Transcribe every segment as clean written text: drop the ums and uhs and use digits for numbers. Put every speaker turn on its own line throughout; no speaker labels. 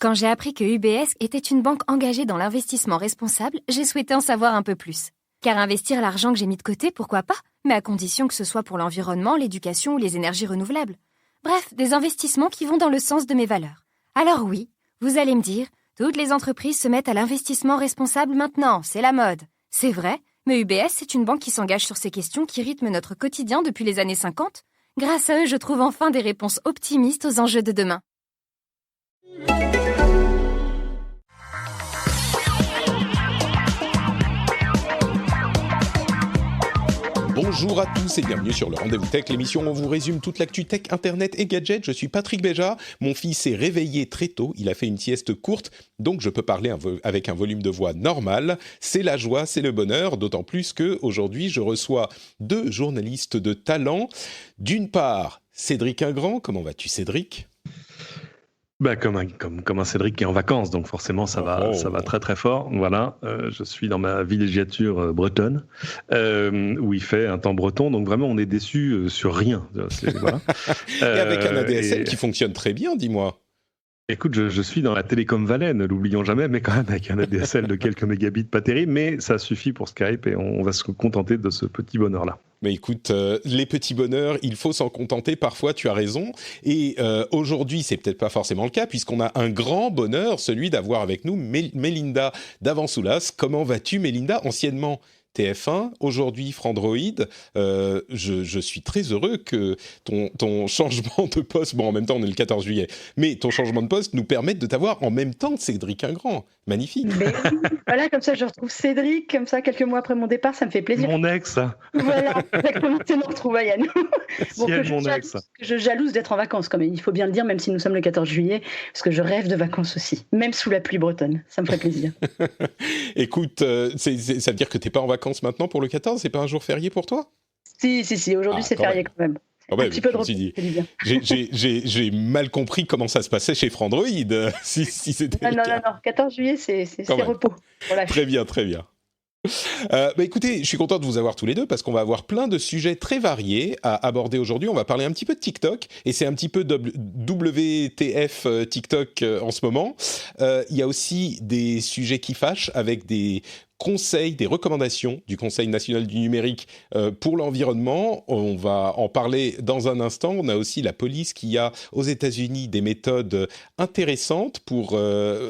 Quand j'ai appris que UBS était une banque engagée dans l'investissement responsable, j'ai souhaité en savoir un peu plus. Car investir l'argent que j'ai mis de côté, pourquoi pas? Mais à condition que ce soit pour l'environnement, l'éducation ou les énergies renouvelables. Bref, des investissements qui vont dans le sens de mes valeurs. Alors oui, vous allez me dire, toutes les entreprises se mettent à l'investissement responsable maintenant, c'est la mode. C'est vrai, mais UBS, c'est une banque qui s'engage sur ces questions qui rythment notre quotidien depuis les années 50. Grâce à eux, je trouve enfin des réponses optimistes aux enjeux de demain.
Bonjour à tous et bienvenue sur le Rendez-vous Tech, l'émission où on vous résume toute l'actu tech, internet et gadgets. Je suis Patrick Béja, mon fils s'est réveillé très tôt, il a fait une sieste courte, donc je peux parler avec un volume de voix normal. C'est la joie, c'est le bonheur, d'autant plus qu'aujourd'hui je reçois deux journalistes de talent. D'une part, Cédric Ingrand, comment vas-tu Cédric ?
Comme un Cédric qui est en vacances, donc forcément ça va très très fort. Voilà, je suis dans ma villégiature bretonne où il fait un temps breton, donc vraiment on est déçu sur rien. Voilà.
Et avec un ADSL qui fonctionne très bien, dis-moi.
Écoute, je suis dans la Télécom Valais, ne l'oublions jamais, mais quand même avec un ADSL de quelques mégabits, pas terrible, mais ça suffit pour Skype et on va se contenter de ce petit bonheur-là.
Mais écoute, les petits bonheurs, il faut s'en contenter, parfois tu as raison. Et aujourd'hui, c'est peut-être pas forcément le cas, puisqu'on a un grand bonheur, celui d'avoir avec nous Mélinda Davansoulas. Comment vas-tu Mélinda, anciennement TF1, aujourd'hui Frandroid. Je suis très heureux que ton changement de poste, bon en même temps on est le 14 juillet, mais ton changement de poste nous permette de t'avoir en même temps que Cédric Ingrand. Magnifique.
Mais voilà, comme ça je retrouve Cédric, comme ça quelques mois après mon départ, ça me fait plaisir.
Mon ex.
Voilà, exactement, c'est nos retrouvailles à nous.
Bon, que
je jalouse d'être en vacances quand même, il faut bien le dire, même si nous sommes le 14 juillet, parce que je rêve de vacances aussi, même sous la pluie bretonne, ça me ferait plaisir.
Écoute, ça veut dire que t'es pas en vacances maintenant pour le 14, c'est pas un jour férié pour toi ?
Si, aujourd'hui c'est férié quand même.
Oh un petit peu de repos, j'ai mal compris comment ça se passait chez Frandroid, si c'était le cas.
Non, 14 juillet c'est repos. Voilà.
Très bien. Écoutez, je suis content de vous avoir tous les deux parce qu'on va avoir plein de sujets très variés à aborder aujourd'hui. On va parler un petit peu de TikTok et c'est un petit peu WTF TikTok en ce moment. Il y a aussi des sujets qui fâchent avec des conseils, des recommandations du Conseil national du numérique pour l'environnement. On va en parler dans un instant. On a aussi la police qui a aux États-Unis des méthodes intéressantes pour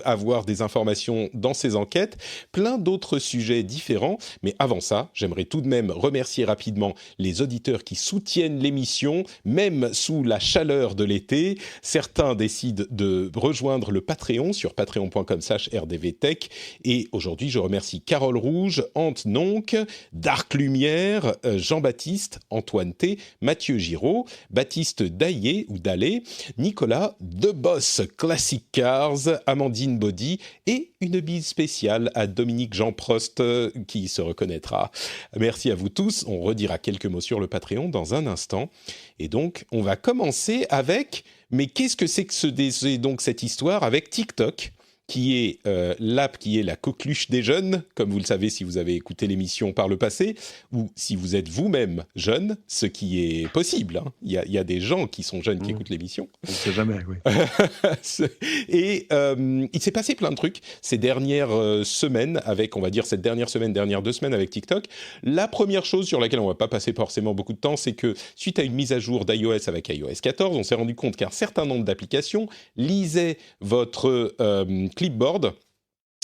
avoir des informations dans ses enquêtes. Plein d'autres sujets différents. Mais avant ça, j'aimerais tout de même remercier rapidement les auditeurs qui soutiennent l'émission, même sous la chaleur de l'été. Certains décident de rejoindre le Patreon sur patreon.com/rdvtech. Et aujourd'hui, je remercie Carole Rouge, Ant Nonc, Dark Lumière, Jean-Baptiste, Antoine T, Mathieu Giraud, Baptiste Daillé ou Dallé, Nicolas Deboss, Classic Cars, Amandine Body et une bise spéciale à Dominique Jean Prost qui se reconnaîtra. Merci à vous tous. On redira quelques mots sur le Patreon dans un instant. Et donc, on va commencer avec... Mais qu'est-ce que c'est donc cette histoire avec TikTok ? Qui est l'app qui est la coqueluche des jeunes, comme vous le savez si vous avez écouté l'émission par le passé, ou si vous êtes vous-même jeune, ce qui est possible. Hein. Il y a des gens qui sont jeunes qui écoutent l'émission.
On ne sait jamais, oui.
Et il s'est passé plein de trucs ces dernières semaines, avec, on va dire, dernières 2 semaines avec TikTok. La première chose sur laquelle on ne va pas passer forcément beaucoup de temps, c'est que suite à une mise à jour d'iOS avec iOS 14, on s'est rendu compte qu'un certain nombre d'applications lisaient votre clipboard.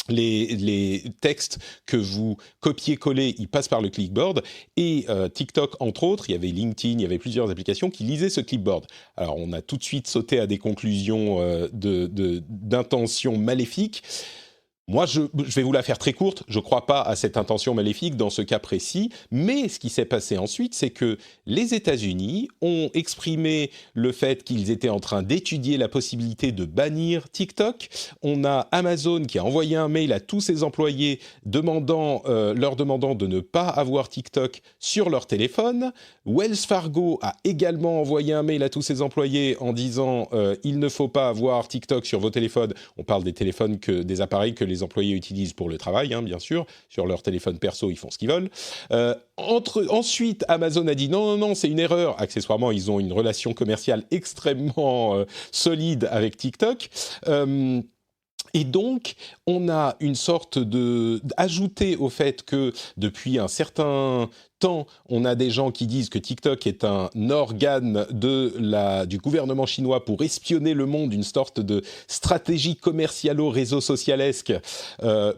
Les textes que vous copiez-collez, ils passent par le clipboard. Et TikTok, entre autres, il y avait LinkedIn, il y avait plusieurs applications qui lisaient ce clipboard. Alors, on a tout de suite sauté à des conclusions d'intentions maléfiques. Moi, je vais vous la faire très courte. Je ne crois pas à cette intention maléfique dans ce cas précis. Mais ce qui s'est passé ensuite, c'est que les États-Unis ont exprimé le fait qu'ils étaient en train d'étudier la possibilité de bannir TikTok. On a Amazon qui a envoyé un mail à tous ses employés leur demandant de ne pas avoir TikTok sur leur téléphone. Wells Fargo a également envoyé un mail à tous ses employés en disant il ne faut pas avoir TikTok sur vos téléphones. On parle des téléphones des appareils que les employés utilisent pour le travail, hein, bien sûr. Sur leur téléphone perso, ils font ce qu'ils veulent. Ensuite, Amazon a dit non, c'est une erreur. Accessoirement, ils ont une relation commerciale extrêmement solide avec TikTok. Et donc, on a une sorte ajouté au fait que depuis un certain temps, on a des gens qui disent que TikTok est un organe du gouvernement chinois pour espionner le monde, une sorte de stratégie commercialo-réseau socialesque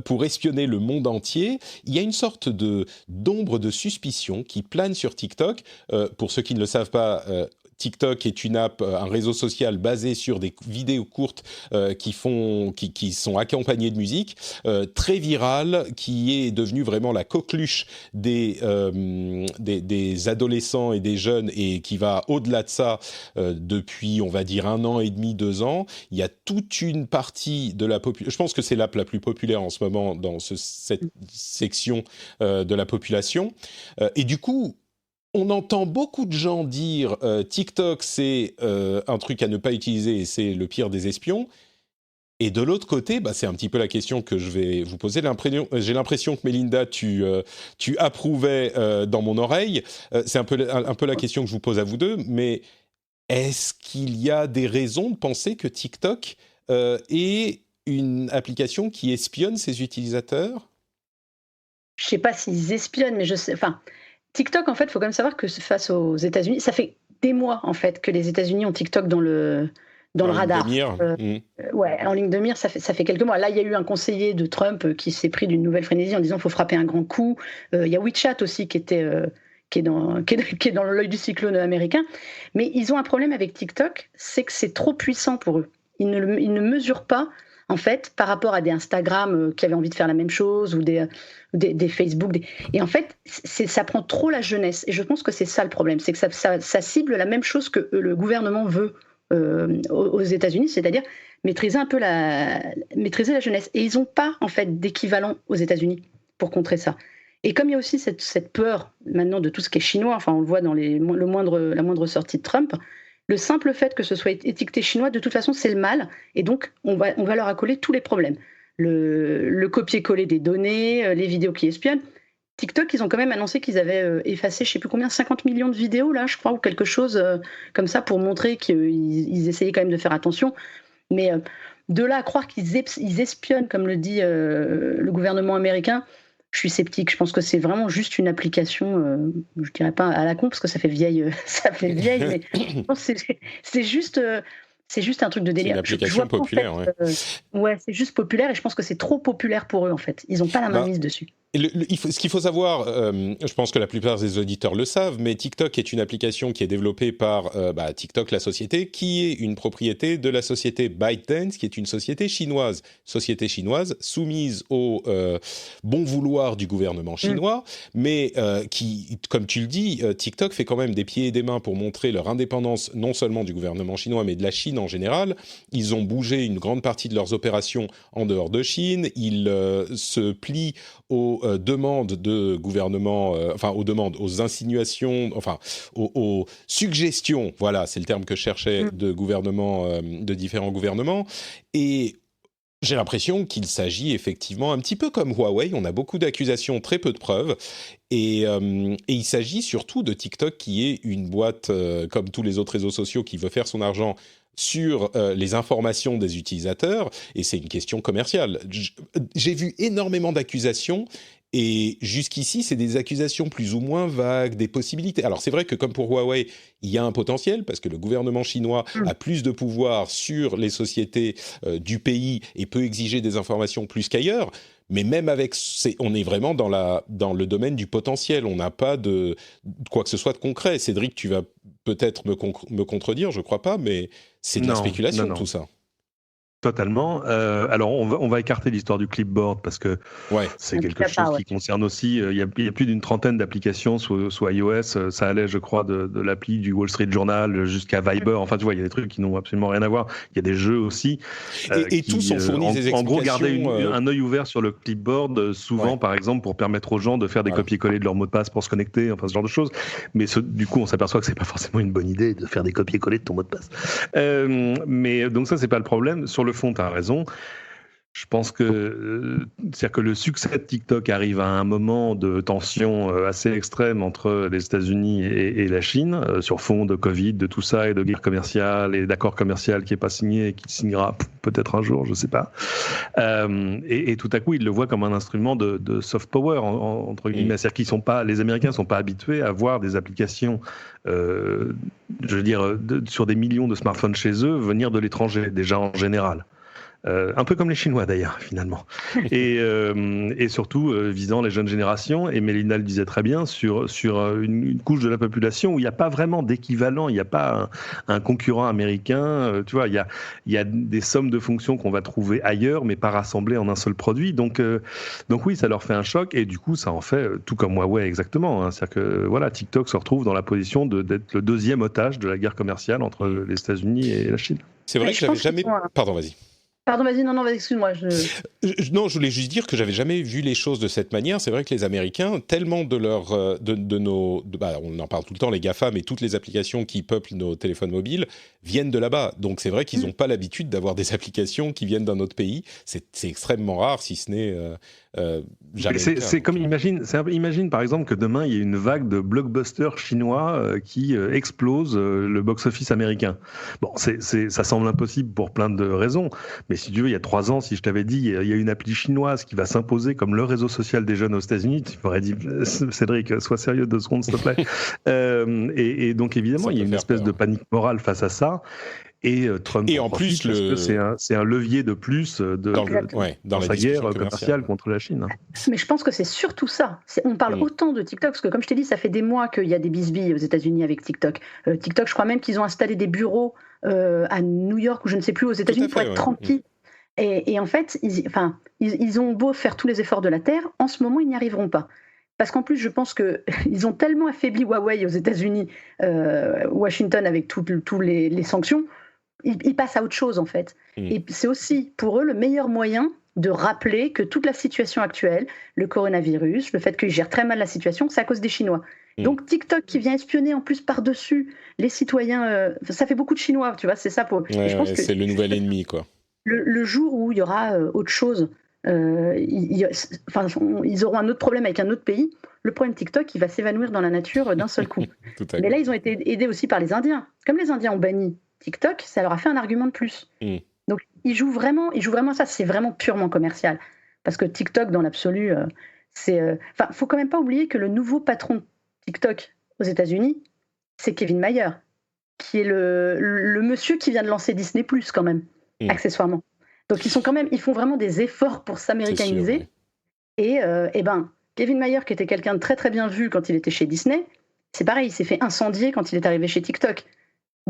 pour espionner le monde entier. Il y a une sorte d'ombre de suspicion qui plane sur TikTok. Pour ceux qui ne le savent pas, TikTok est une app, un réseau social basé sur des vidéos courtes qui sont accompagnées de musique, très virale, qui est devenue vraiment la coqueluche des adolescents et des jeunes et qui va au-delà de ça depuis, on va dire, 1 an et demi, 2 ans. Il y a toute une partie de la population, je pense que c'est l'app la plus populaire en ce moment dans cette section de la population. Et du coup, on entend beaucoup de gens dire TikTok, c'est un truc à ne pas utiliser et c'est le pire des espions. Et de l'autre côté, c'est un petit peu la question que je vais vous poser. J'ai l'impression que Mélinda, tu approuvais dans mon oreille. C'est un peu la question que je vous pose à vous deux. Mais est-ce qu'il y a des raisons de penser que TikTok est une application qui espionne ses utilisateurs ?
Je ne sais pas s'ils espionnent, mais je sais... Enfin, TikTok, en fait, il faut quand même savoir que face aux États-Unis, ça fait des mois, en fait, que les États-Unis ont TikTok dans le radar. Ouais, en ligne de mire, ça fait quelques mois. Là, il y a eu un conseiller de Trump qui s'est pris d'une nouvelle frénésie en disant qu'il faut frapper un grand coup. Il y a WeChat aussi qui est dans l'œil du cyclone américain. Mais ils ont un problème avec TikTok, c'est que c'est trop puissant pour eux. Ils ne mesurent pas, en fait, par rapport à des Instagram qui avaient envie de faire la même chose ou des Facebook. Et en fait, ça prend trop la jeunesse. Et je pense que c'est ça le problème, c'est que ça cible la même chose que le gouvernement veut aux États-Unis, c'est-à-dire maîtriser la jeunesse. Et ils n'ont pas, en fait, d'équivalent aux États-Unis pour contrer ça. Et comme il y a aussi cette peur maintenant de tout ce qui est chinois, enfin on le voit dans la moindre sortie de Trump, le simple fait que ce soit étiqueté chinois, de toute façon, c'est le mal. Et donc, on va leur accoler tous les problèmes. Le copier-coller des données, les vidéos qui espionnent. TikTok, ils ont quand même annoncé qu'ils avaient effacé, je ne sais plus combien, 50 millions de vidéos, là, je crois, ou quelque chose comme ça, pour montrer qu'ils essayaient quand même de faire attention. Mais de là à croire qu'ils espionnent, comme le dit le gouvernement américain, je suis sceptique. Je pense que c'est vraiment juste une application, je ne dirais pas à la con, parce que ça fait vieille, mais je pense que c'est juste un truc de délire.
C'est une application populaire,
ouais, c'est juste populaire, et je pense que c'est trop populaire pour eux, en fait. Ils n'ont pas la main mise dessus.
Ce qu'il faut savoir, je pense que la plupart des auditeurs le savent, mais TikTok est une application qui est développée par TikTok, la société, qui est une propriété de la société ByteDance, qui est une société chinoise soumise au bon vouloir du gouvernement chinois, mais qui, comme tu le dis, TikTok fait quand même des pieds et des mains pour montrer leur indépendance, non seulement du gouvernement chinois, mais de la Chine en général. Ils ont bougé une grande partie de leurs opérations en dehors de Chine. Ils se plient aux demandes de gouvernement, aux insinuations, aux suggestions, voilà, c'est le terme que je cherchais, de gouvernements, de différents gouvernements. Et j'ai l'impression qu'il s'agit effectivement un petit peu comme Huawei, on a beaucoup d'accusations, très peu de preuves, et il s'agit surtout de TikTok qui est une boîte, comme tous les autres réseaux sociaux, qui veut faire son argent sur les informations des utilisateurs, et c'est une question commerciale. J'ai vu énormément d'accusations, et jusqu'ici, c'est des accusations plus ou moins vagues, des possibilités. Alors c'est vrai que comme pour Huawei, il y a un potentiel, parce que le gouvernement chinois a plus de pouvoir sur les sociétés du pays et peut exiger des informations plus qu'ailleurs. Mais même avec, on est vraiment dans le domaine du potentiel. On n'a pas de quoi que ce soit de concret. Cédric, tu vas peut-être me contredire, je crois pas, mais c'est de la spéculation, tout ça.
Totalement. Alors, on va écarter l'histoire du clipboard parce que c'est quelque chose qui concerne aussi. Il y a plus d'une trentaine d'applications sous iOS. Ça allait, je crois, de l'appli du Wall Street Journal jusqu'à Viber. Enfin, tu vois, il y a des trucs qui n'ont absolument rien à voir. Il y a des jeux aussi.
Et tous ont fourni des explications.
En gros, garder un œil ouvert sur le clipboard, souvent, par exemple, pour permettre aux gens de faire des copier-coller de leur mot de passe pour se connecter, enfin, ce genre de choses. Mais du coup, on s'aperçoit que c'est pas forcément une bonne idée de faire des copier-coller de ton mot de passe. Mais donc ça, c'est pas le problème. Sur le fond, tu as raison. Je pense que, c'est-à-dire que le succès de TikTok arrive à un moment de tension assez extrême entre les États-Unis et la Chine, sur fond de Covid, de tout ça, et de guerre commerciale, et d'accord commercial qui n'est pas signé et qui signera peut-être un jour, je ne sais pas. Et tout à coup, ils le voient comme un instrument de soft power, entre guillemets. C'est-à-dire que les Américains ne sont pas habitués à voir des applications, je veux dire, sur des millions de smartphones chez eux, venir de l'étranger, déjà en général. Un peu comme les Chinois d'ailleurs, finalement. Et surtout visant les jeunes générations, et Mélina le disait très bien, sur une couche de la population où il n'y a pas vraiment d'équivalent, il n'y a pas un concurrent américain, tu vois, il y a des sommes de fonctions qu'on va trouver ailleurs, mais pas rassemblées en un seul produit. Donc oui, ça leur fait un choc, et du coup, ça en fait, tout comme Huawei exactement. Hein. C'est-à-dire que voilà, TikTok se retrouve dans la position d'être le deuxième otage de la guerre commerciale entre les États-Unis et la Chine.
C'est vrai que j'avais jamais... Pardon, vas-y.
Pardon, vas-y, non, excuse-moi.
Non, je voulais juste dire que j'avais jamais vu les choses de cette manière. C'est vrai que les Américains, tellement on en parle tout le temps, les GAFA, mais toutes les applications qui peuplent nos téléphones mobiles viennent de là-bas. Donc c'est vrai qu'ils n'ont pas l'habitude d'avoir des applications qui viennent d'un autre pays. C'est extrêmement rare, si ce n'est jamais.
C'est comme imagine par exemple que demain il y ait une vague de blockbusters chinois qui explose le box-office américain. Bon, ça semble impossible pour plein de raisons. Mais si tu veux, il y a 3 ans, si je t'avais dit il y a une appli chinoise qui va s'imposer comme le réseau social des jeunes aux États-Unis, tu m'aurais dit Cédric, sois sérieux 2 secondes s'il te plaît. Et donc évidemment, il y a une espèce de panique morale face à ça. Et Trump
en plus,
parce que c'est un levier de plus dans sa guerre commerciale contre la Chine.
Mais je pense que c'est surtout ça. On parle autant de TikTok, parce que comme je t'ai dit, ça fait des mois qu'il y a des bisbilles aux États-Unis avec TikTok. TikTok, je crois même qu'ils ont installé des bureaux à New York, ou je ne sais plus, aux États-Unis, pour être tranquilles. Et en fait, ils ont beau faire tous les efforts de la Terre, en ce moment, ils n'y arriveront pas. Parce qu'en plus, je pense qu'ils ont tellement affaibli Huawei aux États-Unis, Washington, avec toutes les sanctions, ils passent à autre chose, en fait. Et c'est aussi, pour eux, le meilleur moyen de rappeler que toute la situation actuelle, le coronavirus, le fait qu'ils gèrent très mal la situation, c'est à cause des Chinois. Donc TikTok qui vient espionner en plus par-dessus les citoyens, ça fait beaucoup de Chinois, tu vois, c'est ça. Je pense que
c'est le nouvel ennemi, quoi.
Le jour où il y aura autre chose, ils auront un autre problème avec un autre pays, le problème TikTok, il va s'évanouir dans la nature d'un seul coup. Mais là, ils ont été aidés aussi par les Indiens. Comme les Indiens ont banni TikTok, ça leur a fait un argument de plus. Donc, ils jouent vraiment ça, c'est vraiment purement commercial. Parce que TikTok, dans l'absolu, faut quand même pas oublier que le nouveau patron de TikTok aux États-Unis, c'est Kevin Mayer, qui est le monsieur qui vient de lancer Disney+, quand même, accessoirement. Donc, ils font vraiment des efforts pour s'américaniser. Sûr, et Kevin Mayer, qui était quelqu'un de très très bien vu quand il était chez Disney, c'est pareil, il s'est fait incendier quand il est arrivé chez TikTok.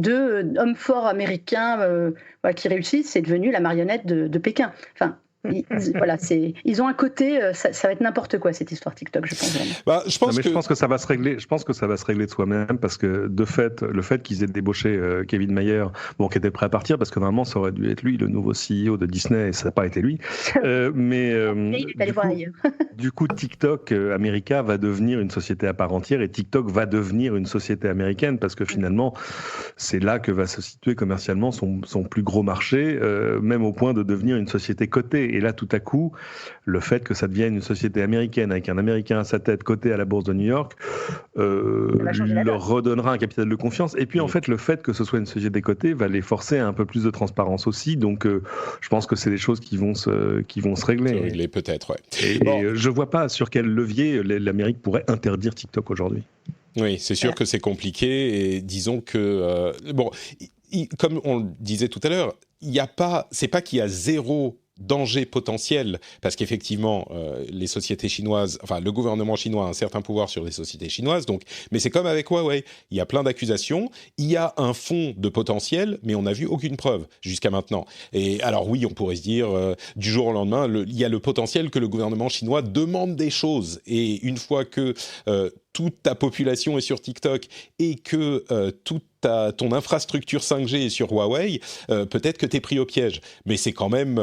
Homme fort américain qui réussit, c'est devenu la marionnette de Pékin. Enfin, ils ont un côté, ça va être n'importe quoi cette histoire TikTok, je pense vraiment.
Je pense que ça va se régler. Je pense que ça va se régler de soi-même parce que le fait qu'ils aient débauché Kevin Mayer, qui était prêt à partir parce que normalement ça aurait dû être lui le nouveau CEO de Disney et ça n'a pas été lui. Du coup, TikTok America va devenir une société à part entière et TikTok va devenir une société américaine parce que finalement c'est là que va se situer commercialement son plus gros marché, même au point de devenir une société cotée. Et là, tout à coup, le fait que ça devienne une société américaine avec un Américain à sa tête coté à la bourse de New York leur redonnera un capital de confiance. Et puis, en fait, le fait que ce soit une société cotée va les forcer à un peu plus de transparence aussi. Donc, je pense que c'est des choses qui vont se régler.
Se régler peut-être, ouais.
Et je vois pas sur quel levier l'Amérique pourrait interdire TikTok aujourd'hui.
Oui, c'est sûr que c'est compliqué. Et disons que... comme on le disait tout à l'heure, c'est pas qu'il y a zéro danger potentiel, parce qu'effectivement, les sociétés chinoises, le gouvernement chinois a un certain pouvoir sur les sociétés chinoises, mais c'est comme avec Huawei, il y a plein d'accusations, il y a un fond de potentiel, mais on n'a vu aucune preuve jusqu'à maintenant. Et alors oui, on pourrait se dire, du jour au lendemain, il y a le potentiel que le gouvernement chinois demande des choses, et une fois que toute ta population est sur TikTok et que toute ton infrastructure 5G est sur Huawei, peut-être que t'es pris au piège. Mais c'est quand même,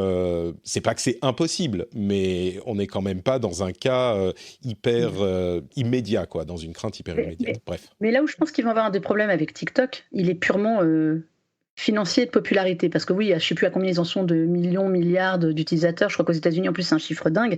c'est pas que c'est impossible, mais on n'est quand même pas dans un cas hyper immédiat, quoi, dans une crainte hyper immédiate. Bref.
Mais là où je pense qu'ils vont avoir des problèmes avec TikTok, il est purement financier de popularité. Parce que oui, je ne sais plus à combien ils en sont de millions, milliards d'utilisateurs. Je crois qu'aux États-Unis, en plus, c'est un chiffre dingue.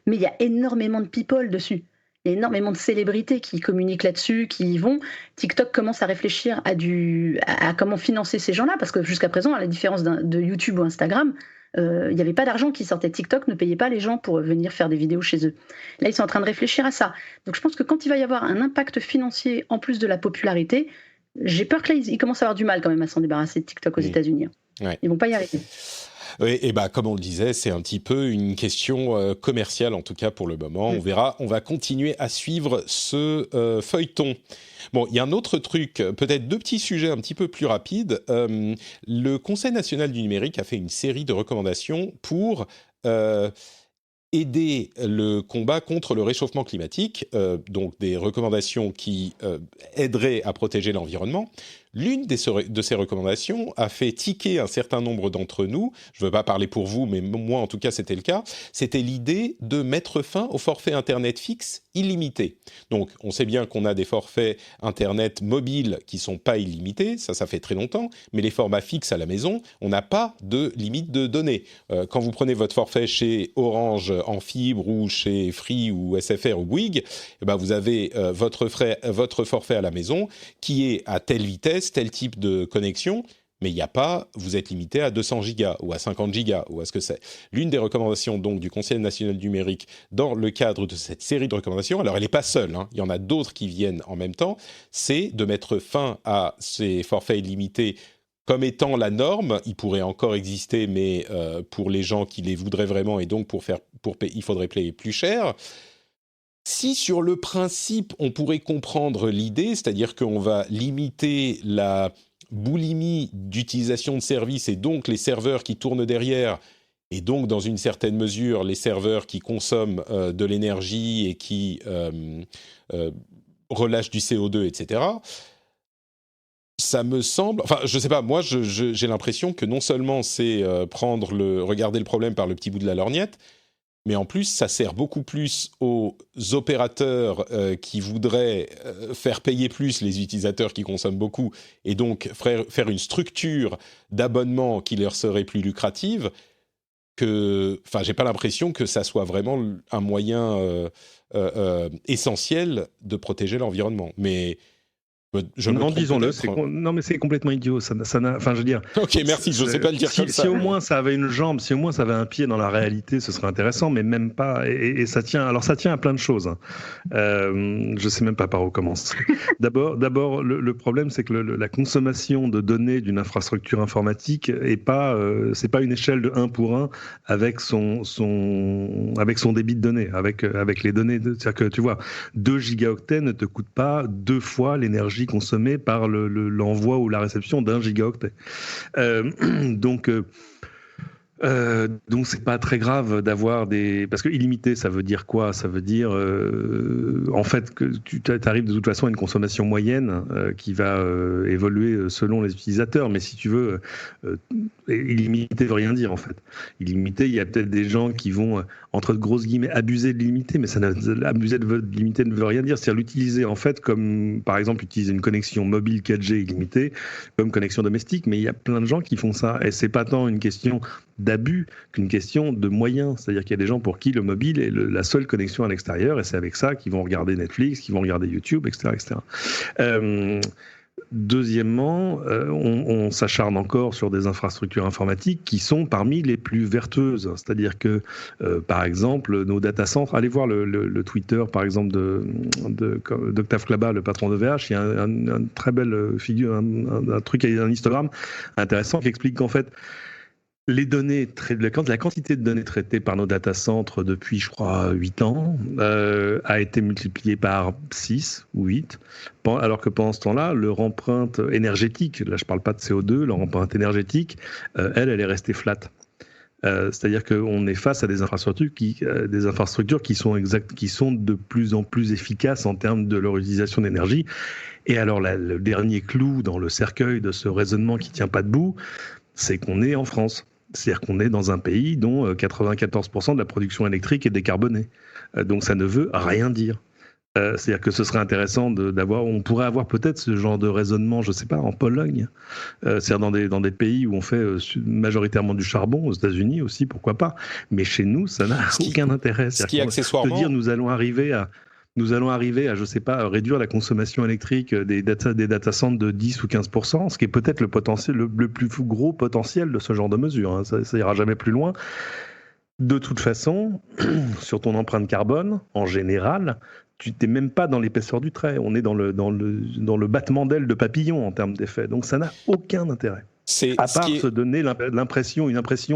Mais il y a énormément de people dessus. Il y a énormément de célébrités qui communiquent là-dessus, qui y vont. TikTok commence à réfléchir à comment financer ces gens-là, parce que jusqu'à présent, à la différence de YouTube ou Instagram, il n'y avait pas d'argent qui sortait. TikTok ne payait pas les gens pour venir faire des vidéos chez eux. Là, ils sont en train de réfléchir à ça. Donc je pense que quand il va y avoir un impact financier en plus de la popularité, j'ai peur que là, ils commencent à avoir du mal quand même à s'en débarrasser de TikTok aux États-Unis.
Ouais.
Ils ne vont pas y arriver.
Oui, et comme on le disait, c'est un petit peu une question commerciale, en tout cas pour le moment. On verra, on va continuer à suivre ce feuilleton. Bon, il y a un autre truc, peut-être 2 petits sujets un petit peu plus rapides. Le Conseil national du numérique a fait une série de recommandations pour aider le combat contre le réchauffement climatique, donc des recommandations qui aideraient à protéger l'environnement. L'une de ces recommandations a fait tiquer un certain nombre d'entre nous. Je ne veux pas parler pour vous, mais moi, en tout cas, c'était le cas. C'était l'idée de mettre fin au forfait Internet fixe illimité. Donc, on sait bien qu'on a des forfaits Internet mobiles qui ne sont pas illimités. Ça fait très longtemps. Mais les formats fixes à la maison, on n'a pas de limite de données. Quand vous prenez votre forfait chez Orange en fibre ou chez Free ou SFR ou Bouygues, vous avez votre forfait à la maison qui est à telle vitesse, tel type de connexion, mais il n'y a pas, vous êtes limité à 200 gigas ou à 50 gigas ou à ce que c'est. L'une des recommandations donc du Conseil national du numérique dans le cadre de cette série de recommandations, alors elle n'est pas seule, il y en a d'autres qui viennent en même temps, c'est de mettre fin à ces forfaits illimités comme étant la norme. Il pourrait encore exister, mais pour les gens qui les voudraient vraiment, et donc il faudrait payer plus cher. Si sur le principe, on pourrait comprendre l'idée, c'est-à-dire qu'on va limiter la boulimie d'utilisation de services et donc les serveurs qui tournent derrière, et donc dans une certaine mesure les serveurs qui consomment de l'énergie et qui relâchent du CO2, etc., ça me semble... Enfin, je ne sais pas, moi j'ai l'impression que non seulement c'est regarder le problème par le petit bout de la lorgnette, mais en plus, ça sert beaucoup plus aux opérateurs qui voudraient faire payer plus les utilisateurs qui consomment beaucoup, et donc faire une structure d'abonnement qui leur serait plus lucrative, j'ai pas l'impression que ça soit vraiment un moyen essentiel de protéger l'environnement. Mais
disons-le, mais c'est complètement idiot. Enfin, je veux dire.
Ok, merci. Je ne sais pas le dire comme ça.
Si au moins ça avait une jambe, si au moins ça avait un pied dans la réalité, ce serait intéressant. Mais même pas. Et ça tient. Alors ça tient à plein de choses. Je ne sais même pas par où commencer. D'abord, le problème, c'est que la consommation de données d'une infrastructure informatique c'est pas une échelle de 1 pour 1 avec son débit de données, avec les données. C'est-à-dire que tu vois, 2 gigaoctets ne te coûtent pas 2 fois l'énergie consommée par l'envoi ou la réception d'1 gigaoctet. Donc c'est pas très grave d'avoir parce que illimité, ça veut dire quoi ? Ça veut dire en fait que tu arrives de toute façon à une consommation moyenne qui va évoluer selon les utilisateurs. Mais si tu veux, illimité veut rien dire en fait. Illimité, il y a peut-être des gens qui vont entre de grosses guillemets abuser de l'illimité, mais abuser de l'illimité ne veut rien dire. C'est-à-dire l'utiliser en fait comme par exemple utiliser une connexion mobile 4G illimitée comme connexion domestique. Mais il y a plein de gens qui font ça, et c'est pas tant une question d'abus qu'une question de moyens. C'est-à-dire qu'il y a des gens pour qui le mobile est la seule connexion à l'extérieur, et c'est avec ça qu'ils vont regarder Netflix, qu'ils vont regarder YouTube, etc. etc. Deuxièmement, on s'acharne encore sur des infrastructures informatiques qui sont parmi les plus vertueuses. C'est-à-dire que, par exemple, nos data centers, allez voir le Twitter, par exemple, d'Octave Klaba, le patron de VH, il y a un très belle figure, un truc, un histogramme intéressant qui explique qu'en fait, la quantité de données traitées par nos data centers depuis, je crois, 8 ans a été multipliée par 6 ou 8, alors que pendant ce temps-là, leur empreinte énergétique, là je ne parle pas de CO2, leur empreinte énergétique, elle est restée flat. C'est-à-dire qu'on est face à des infrastructures qui sont de plus en plus efficaces en termes de leur utilisation d'énergie. Et alors le dernier clou dans le cercueil de ce raisonnement qui ne tient pas debout, c'est qu'on est en France. C'est-à-dire qu'on est dans un pays dont 94% de la production électrique est décarbonée. Donc ça ne veut rien dire. C'est-à-dire que ce serait intéressant on pourrait avoir peut-être ce genre de raisonnement, je ne sais pas, en Pologne, c'est-à-dire dans des pays où on fait majoritairement du charbon, aux États-Unis aussi, pourquoi pas. Mais chez nous, ça n'a aucun intérêt.
Ce qui accessoirement...
De dire nous allons arriver à, je ne sais pas, réduire la consommation électrique des data centers de 10 ou 15%, ce qui est peut-être le plus gros potentiel de ce genre de mesure. Hein. Ça ira jamais plus loin. De toute façon, sur ton empreinte carbone, en général, tu n'es même pas dans l'épaisseur du trait. On est dans le battement d'ailes de papillon en termes d'effet. Donc ça n'a aucun intérêt. À part se donner une impression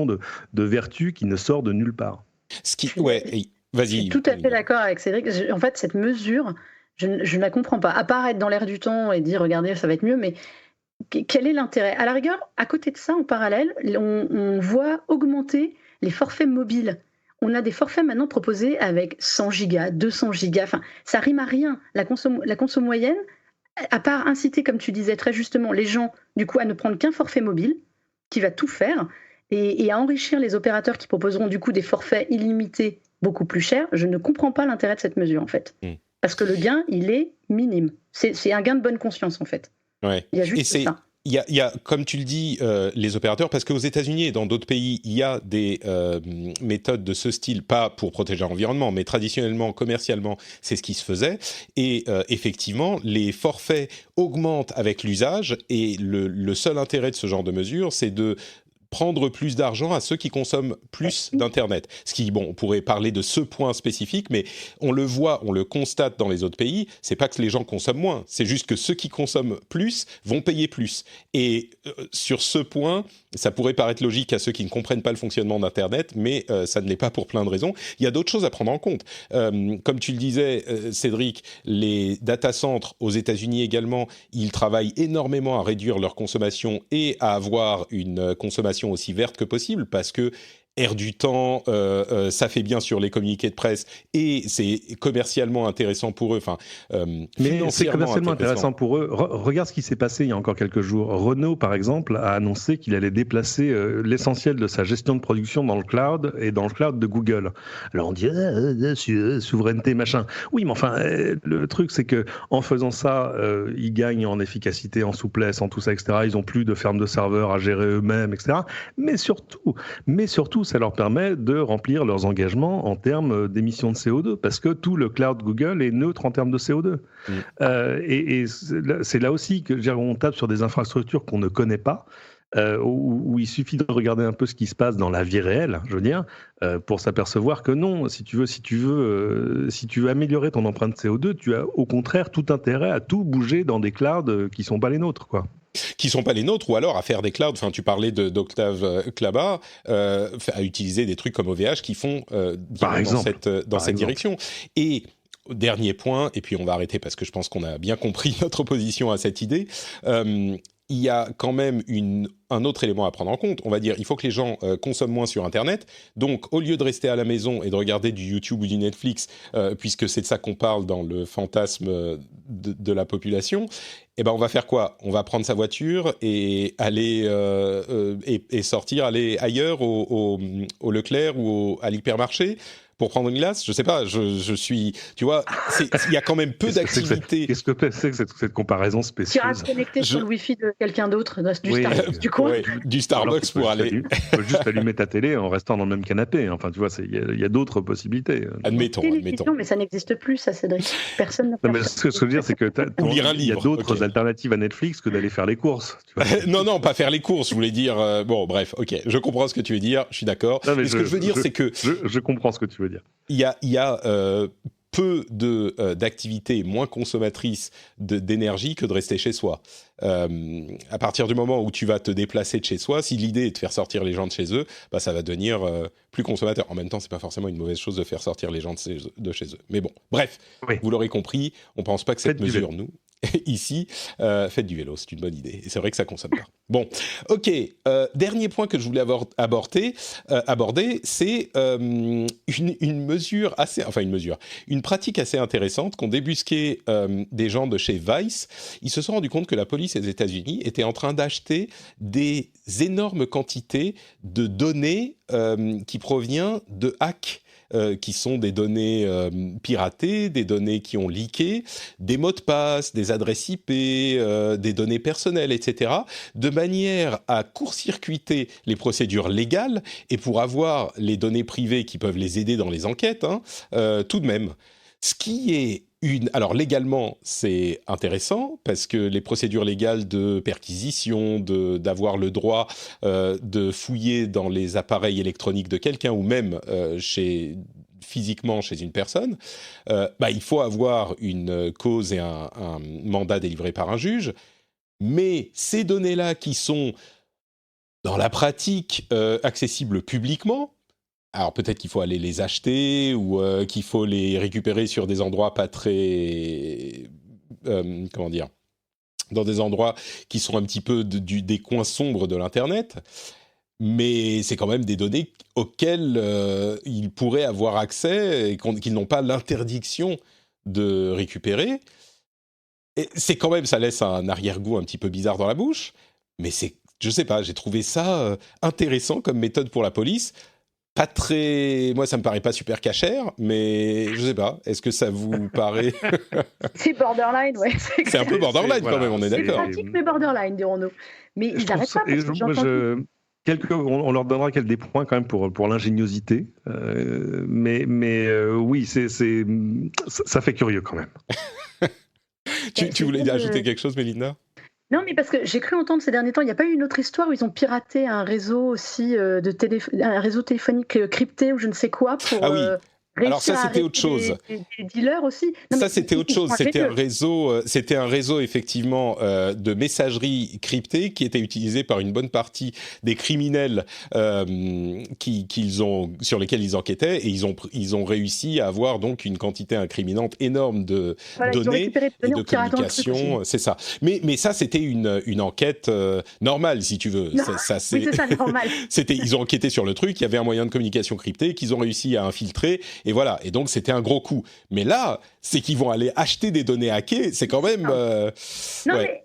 de vertu qui ne sort de nulle part.
Vas-y.
Je suis tout à fait d'accord avec Cédric. En fait, cette mesure, je ne la comprends pas. À part être dans l'air du temps et dire, regardez, ça va être mieux, mais quel est l'intérêt ? À la rigueur, à côté de ça, en parallèle, on voit augmenter les forfaits mobiles. On a des forfaits maintenant proposés avec 100 gigas, 200 gigas. Enfin, ça rime à rien. La conso moyenne, à part inciter, comme tu disais très justement, les gens, du coup, à ne prendre qu'un forfait mobile, qui va tout faire, et à enrichir les opérateurs qui proposeront, du coup, des forfaits illimités beaucoup plus chers, je ne comprends pas l'intérêt de cette mesure, en fait. Parce que le gain, il est minime. C'est un gain de bonne conscience, en fait.
Ouais.
Il y a juste ça.
Il y a, comme tu le dis, les opérateurs, parce qu'aux États-Unis et dans d'autres pays, il y a des méthodes de ce style, pas pour protéger l'environnement, mais traditionnellement, commercialement, c'est ce qui se faisait. Et effectivement, les forfaits augmentent avec l'usage, et le seul intérêt de ce genre de mesure, c'est de prendre plus d'argent à ceux qui consomment plus d'Internet. Ce qui, on pourrait parler de ce point spécifique, mais on le voit, on le constate dans les autres pays, c'est pas que les gens consomment moins, c'est juste que ceux qui consomment plus vont payer plus. Et sur ce point, ça pourrait paraître logique à ceux qui ne comprennent pas le fonctionnement d'Internet, mais ça ne l'est pas pour plein de raisons. Il y a d'autres choses à prendre en compte. Comme tu le disais, Cédric, les data centers aux États-Unis également, ils travaillent énormément à réduire leur consommation et à avoir une consommation aussi verte que possible, parce que air du temps, ça fait bien sur les communiqués de presse et c'est commercialement intéressant pour eux.
Mais c'est commercialement intéressant pour eux. Regarde ce qui s'est passé il y a encore quelques jours. Renault, par exemple, a annoncé qu'il allait déplacer l'essentiel de sa gestion de production dans le cloud et dans le cloud de Google. Alors on dit souveraineté machin. Oui, mais enfin, le truc c'est que en faisant ça, ils gagnent en efficacité, en souplesse, en tout ça, etc. Ils ont plus de fermes de serveurs à gérer eux-mêmes, etc. Mais surtout, ça leur permet de remplir leurs engagements en termes d'émissions de CO2, parce que tout le cloud Google est neutre en termes de CO2. Et c'est là aussi qu'on tape sur des infrastructures qu'on ne connaît pas, où il suffit de regarder un peu ce qui se passe dans la vie réelle, je veux dire, pour s'apercevoir que non, si tu veux améliorer ton empreinte CO2, tu as au contraire tout intérêt à tout bouger dans des clouds qui sont pas les nôtres, quoi.
Qui sont pas les nôtres, ou alors à faire des clouds. Enfin, tu parlais d'Octave Klaba, à utiliser des trucs comme OVH qui font dans cette direction. Et dernier point, et puis on va arrêter parce que je pense qu'on a bien compris notre opposition à cette idée. Il y a quand même un autre élément à prendre en compte. On va dire, il faut que les gens consomment moins sur Internet. Donc, au lieu de rester à la maison et de regarder du YouTube ou du Netflix, puisque c'est de ça qu'on parle dans le fantasme de la population, on va faire quoi ? On va prendre sa voiture et aller et sortir, aller ailleurs au Leclerc ou à l'hypermarché pour prendre une glace. Je sais pas, je suis... Tu vois, il y a quand même peu d'activités.
Qu'est-ce que c'est que cette comparaison spéciale ?
Tu restes connecté sur le Wi-Fi de quelqu'un d'autre, Starbucks, du coin.
Du Starbucks pour aller...
Tu peux juste allumer ta télé en restant dans le même canapé. Enfin, tu vois, il y a d'autres possibilités.
Admettons.
Mais ça n'existe plus, ça, Cédric. Personne n'a fait ça.
Ce que je veux dire, c'est que il y a d'autres alternatives à Netflix que d'aller faire les courses. Tu vois.
Non, pas faire les courses. Je voulais dire... bon, bref, ok. Je comprends ce que tu veux dire. Je suis d'accord. Mais ce que je veux dire, c'est que...
Je comprends ce que tu veux dire.
Il y a peu d'activités moins consommatrices d'énergie que de rester chez soi. À partir du moment où tu vas te déplacer de chez soi, si l'idée est de faire sortir les gens de chez eux, ça va devenir plus consommateur. En même temps, c'est pas forcément une mauvaise chose de faire sortir les gens de chez eux. Mais bon, bref, Vous l'aurez compris, on pense pas que cette mesure, nous, ici, faites du vélo, c'est une bonne idée. Et c'est vrai que ça consomme pas. Bon, ok. Dernier point que je voulais aborder, c'est une pratique assez intéressante qu'ont débusqué des gens de chez Vice. Ils se sont rendus compte que la police des États-Unis était en train d'acheter des énormes quantités de données qui proviennent de hacks qui sont des données piratées, des données qui ont leaké, des mots de passe, des adresses IP, des données personnelles, etc., de manière à court-circuiter les procédures légales et pour avoir les données privées qui peuvent les aider dans les enquêtes, tout de même. Ce qui est alors légalement, c'est intéressant parce que les procédures légales de perquisition, d'avoir le droit de fouiller dans les appareils électroniques de quelqu'un ou même physiquement chez une personne, il faut avoir une cause et un mandat délivré par un juge. Mais ces données-là qui sont dans la pratique accessibles publiquement, alors peut-être qu'il faut aller les acheter ou qu'il faut les récupérer sur des endroits pas très... dans des endroits qui sont un petit peu des coins sombres de l'Internet. Mais c'est quand même des données auxquelles ils pourraient avoir accès et qu'ils n'ont pas l'interdiction de récupérer. Et c'est quand même, ça laisse un arrière-goût un petit peu bizarre dans la bouche. Mais je sais pas, j'ai trouvé ça intéressant comme méthode pour la police. Pas très... Moi, ça me paraît pas super cachère, mais je sais pas. Est-ce que ça vous paraît...
C'est borderline, ouais.
C'est un peu borderline quand même, on est d'accord.
C'est pratique, mais borderline, dirons-nous. Mais ils n'arrêtent pas.
On leur donnera des points quand même pour l'ingéniosité, mais oui, ça fait curieux quand même.
Tu voulais ajouter quelque chose, Mélinda ?
Non, mais parce que j'ai cru entendre ces derniers temps, il n'y a pas eu une autre histoire où ils ont piraté un réseau aussi un réseau téléphonique crypté ou je ne sais quoi pour.
Ah oui. Alors ça, c'était autre chose.
Des dealers aussi. Non,
ça, c'était autre chose. C'était un réseau effectivement de messagerie cryptée qui était utilisé par une bonne partie des criminels sur lesquels ils enquêtaient, et ils ont réussi à avoir donc une quantité incriminante énorme de données et de communications. C'est ça. Mais ça, c'était une enquête normale, si tu veux.
Oui, c'est ça, normal.
Ils ont enquêté sur le truc. Il y avait un moyen de communication crypté qu'ils ont réussi à infiltrer. Et voilà, et donc c'était un gros coup. Mais là, c'est qu'ils vont aller acheter des données hackées, c'est quand même...
mais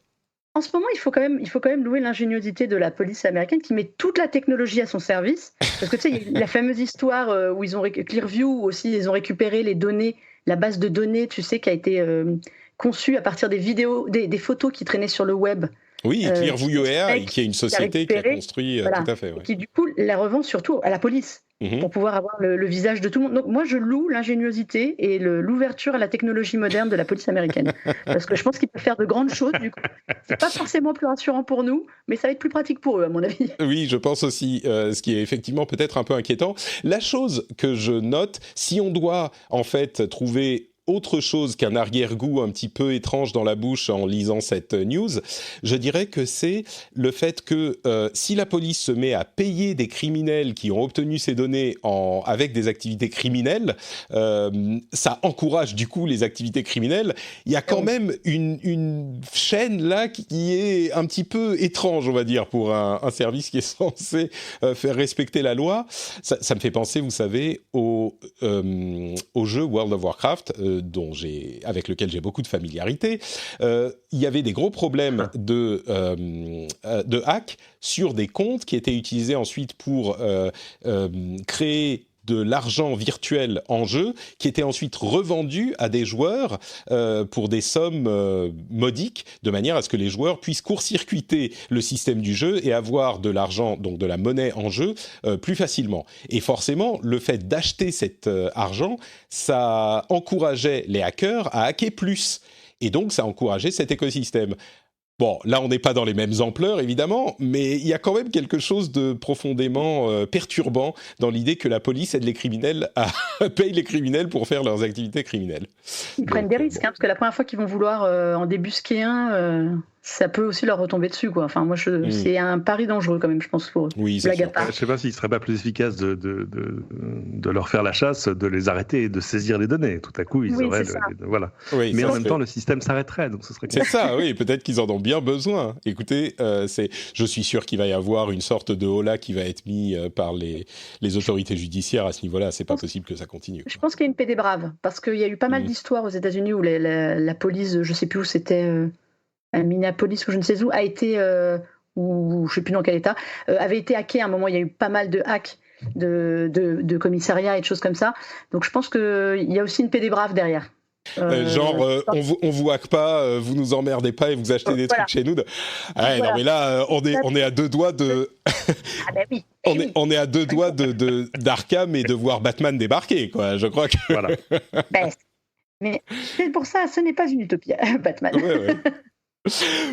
en ce moment, il faut quand même louer l'ingéniosité de la police américaine qui met toute la technologie à son service. Parce que tu sais, il y a la fameuse histoire où ils ont Clearview, où aussi ils ont récupéré les données, la base de données, tu sais, qui a été conçue à partir des vidéos, des photos qui traînaient sur le web.
Oui, Clearview AI, qui est une société qui a construit...
Voilà,
tout à fait. Ouais.
Qui du coup la revend surtout à la police. Pour pouvoir avoir le visage de tout le monde. Donc moi, je loue l'ingéniosité et l'ouverture à la technologie moderne de la police américaine. Parce que je pense qu'ils peuvent faire de grandes choses, du coup. C'est pas forcément plus rassurant pour nous, mais ça va être plus pratique pour eux, à mon avis.
Oui, je pense aussi, ce qui est effectivement peut-être un peu inquiétant. La chose que je note, si on doit en fait trouver autre chose qu'un arrière-goût un petit peu étrange dans la bouche en lisant cette news, je dirais que c'est le fait que si la police se met à payer des criminels qui ont obtenu ces données avec des activités criminelles, ça encourage du coup les activités criminelles. Il y a quand même une chaîne là qui est un petit peu étrange, on va dire, pour un service qui est censé faire respecter la loi. Ça me fait penser, vous savez, au jeu World of Warcraft, avec lequel j'ai beaucoup de familiarité. Il y avait des gros problèmes de hack sur des comptes qui étaient utilisés ensuite pour créer de l'argent virtuel en jeu, qui était ensuite revendu à des joueurs pour des sommes modiques, de manière à ce que les joueurs puissent court-circuiter le système du jeu et avoir de l'argent, donc de la monnaie en jeu, plus facilement. Et forcément, le fait d'acheter cet argent, ça encourageait les hackers à hacker plus. Et donc, ça encourageait cet écosystème. Bon, là, on n'est pas dans les mêmes ampleurs, évidemment, mais il y a quand même quelque chose de profondément perturbant dans l'idée que la police aide les criminels paye les criminels pour faire leurs activités criminelles.
Ils prennent des risques, parce que la première fois qu'ils vont vouloir en débusquer un, ça peut aussi leur retomber dessus, quoi. Enfin, moi, c'est un pari dangereux, quand même, je pense, pour eux.
Oui, c'est sûr.
Je ne sais pas s'il ne serait pas plus efficace de leur faire la chasse, de les arrêter et de saisir les données. Tout à coup, ils auraient... voilà.
Oui,
mais en même temps, le système s'arrêterait, donc ce serait cool.
C'est ça, oui. Peut-être qu'ils en ont bien besoin. Écoutez, je suis sûr qu'il va y avoir une sorte de holà qui va être mis par les autorités judiciaires à ce niveau-là. C'est pas possible que ça continue.
Je pense qu'il y a une paix des braves, parce qu'il y a eu pas mal d'histoires aux États-Unis où la police, je ne sais plus où c'était... à Minneapolis ou je ne sais où, a été, ou je ne sais plus dans quel état, avait été hacké à un moment. Il y a eu pas mal de hacks de commissariat et de choses comme ça. Donc je pense qu'il y a aussi une paix des braves derrière.
On vous hack pas, vous nous emmerdez pas et vous achetez des trucs chez nous. Voilà. Non mais là, on est à deux doigts de.
Ah ben oui.
On est à deux doigts d'Arkham et de voir Batman débarquer, quoi. Je crois que. Voilà.
Mais c'est pour ça, ce n'est pas une utopie, Batman.
Ouais.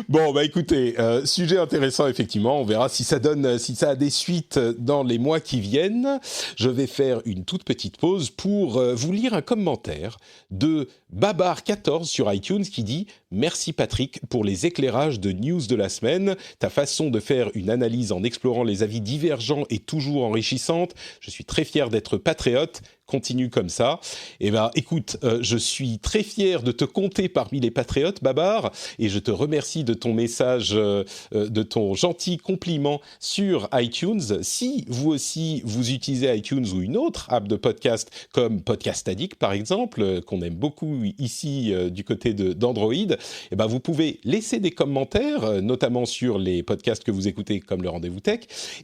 Bon, bah écoutez, sujet intéressant effectivement. On verra si ça a des suites dans les mois qui viennent. Je vais faire une toute petite pause pour vous lire un commentaire de Babar14 sur iTunes qui dit « Merci Patrick pour les éclairages de news de la semaine. Ta façon de faire une analyse en explorant les avis divergents est toujours enrichissante. Je suis très fier d'être patriote. Continue comme ça. » Eh ben, écoute, je suis très fier de te compter parmi les patriotes, Babar, et je te remercie de ton message, de ton gentil compliment sur iTunes. Si vous aussi, vous utilisez iTunes ou une autre app de podcast, comme Podcast Addict, par exemple, qu'on aime beaucoup ici du côté d'Android, eh ben, vous pouvez laisser des commentaires, notamment sur les podcasts que vous écoutez, comme le Rendez-vous Tech.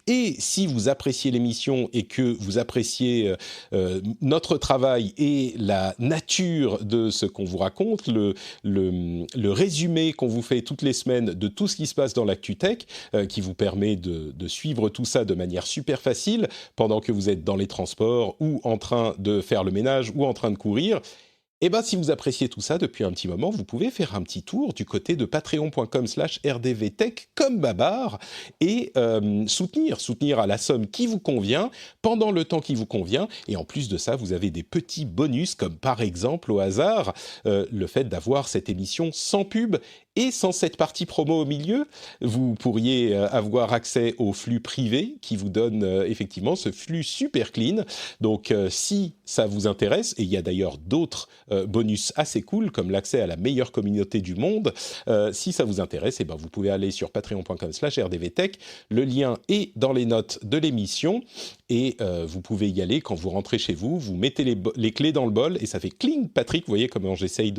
Et si vous appréciez l'émission et que vous appréciez notre travail et la nature de ce qu'on vous raconte, le résumé qu'on vous fait toutes les semaines de tout ce qui se passe dans l'actu tech, qui vous permet de suivre tout ça de manière super facile pendant que vous êtes dans les transports ou en train de faire le ménage ou en train de courir. Eh bien, si vous appréciez tout ça depuis un petit moment, vous pouvez faire un petit tour du côté de patreon.com/rdvtech comme Babar et soutenir à la somme qui vous convient, pendant le temps qui vous convient. Et en plus de ça, vous avez des petits bonus, comme par exemple, au hasard, le fait d'avoir cette émission sans pub et sans cette partie promo au milieu. Vous pourriez avoir accès au flux privé qui vous donne effectivement ce flux super clean. Donc, si ça vous intéresse, et il y a d'ailleurs d'autres bonus assez cool, comme l'accès à la meilleure communauté du monde, si ça vous intéresse, eh ben, vous pouvez aller sur patreon.com/rdvtech. Le lien est dans les notes de l'émission et vous pouvez y aller quand vous rentrez chez vous. Vous mettez les clés dans le bol et ça fait cling, Patrick. Vous voyez comment j'essaye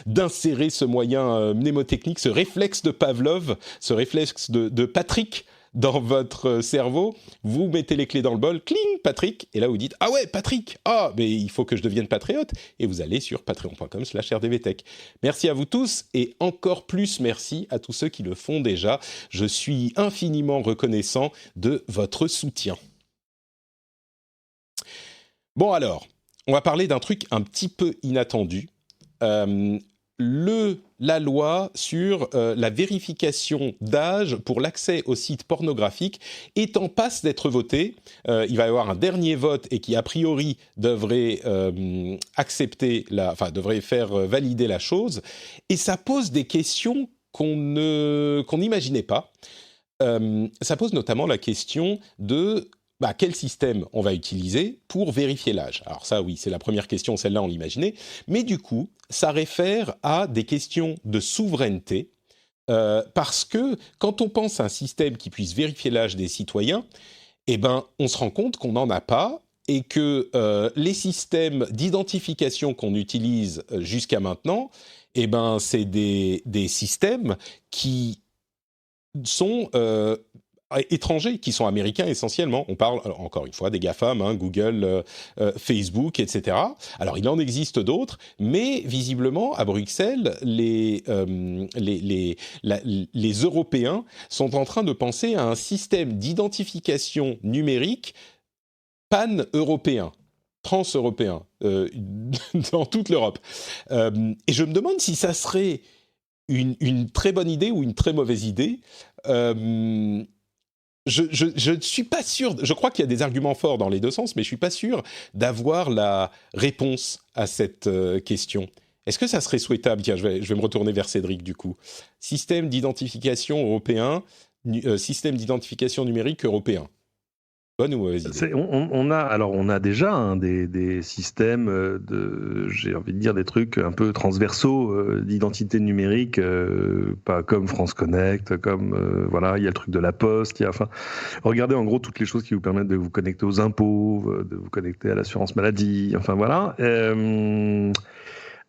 d'insérer ce moyen mnémotechnique, ce réflexe de Pavlov, ce réflexe de Patrick dans votre cerveau. Vous mettez les clés dans le bol, cling, Patrick, et là vous dites « Ah ouais, Patrick, mais il faut que je devienne patriote !» et vous allez sur patreon.com/rdvtech. Merci à vous tous et encore plus merci à tous ceux qui le font déjà. Je suis infiniment reconnaissant de votre soutien. Bon alors, on va parler d'un truc un petit peu inattendu. La loi sur la vérification d'âge pour l'accès aux sites pornographiques est en passe d'être votée. Il va y avoir un dernier vote et qui, a priori, devrait devrait faire valider la chose. Et ça pose des questions qu'on n'imaginait pas. Ça pose notamment la question de quel système on va utiliser pour vérifier l'âge. Alors ça, oui, c'est la première question, celle-là, on l'imaginait. Mais du coup, ça réfère à des questions de souveraineté, parce que quand on pense à un système qui puisse vérifier l'âge des citoyens, eh ben, on se rend compte qu'on n'en a pas et que les systèmes d'identification qu'on utilise jusqu'à maintenant, eh ben, c'est des systèmes qui sont étrangers, qui sont américains essentiellement. On parle, encore une fois, des GAFAM, Google, Facebook, etc. Alors, il en existe d'autres, mais visiblement, à Bruxelles, les Européens sont en train de penser à un système d'identification numérique pan-européen, trans-européen, dans toute l'Europe. Et je me demande si ça serait une très bonne idée ou une très mauvaise idée. Je ne suis pas sûr, je crois qu'il y a des arguments forts dans les deux sens, mais je ne suis pas sûr d'avoir la réponse à cette question. Est-ce que ça serait souhaitable ? Tiens, je vais me retourner vers Cédric du coup. Système d'identification européen, système d'identification numérique européen. Bonne ou mauvaise idée ?
On a déjà des systèmes j'ai envie de dire des trucs un peu transversaux d'identité numérique, pas comme France Connect, comme voilà, il y a le truc de la Poste, regardez en gros toutes les choses qui vous permettent de vous connecter aux impôts, de vous connecter à l'assurance maladie, enfin voilà.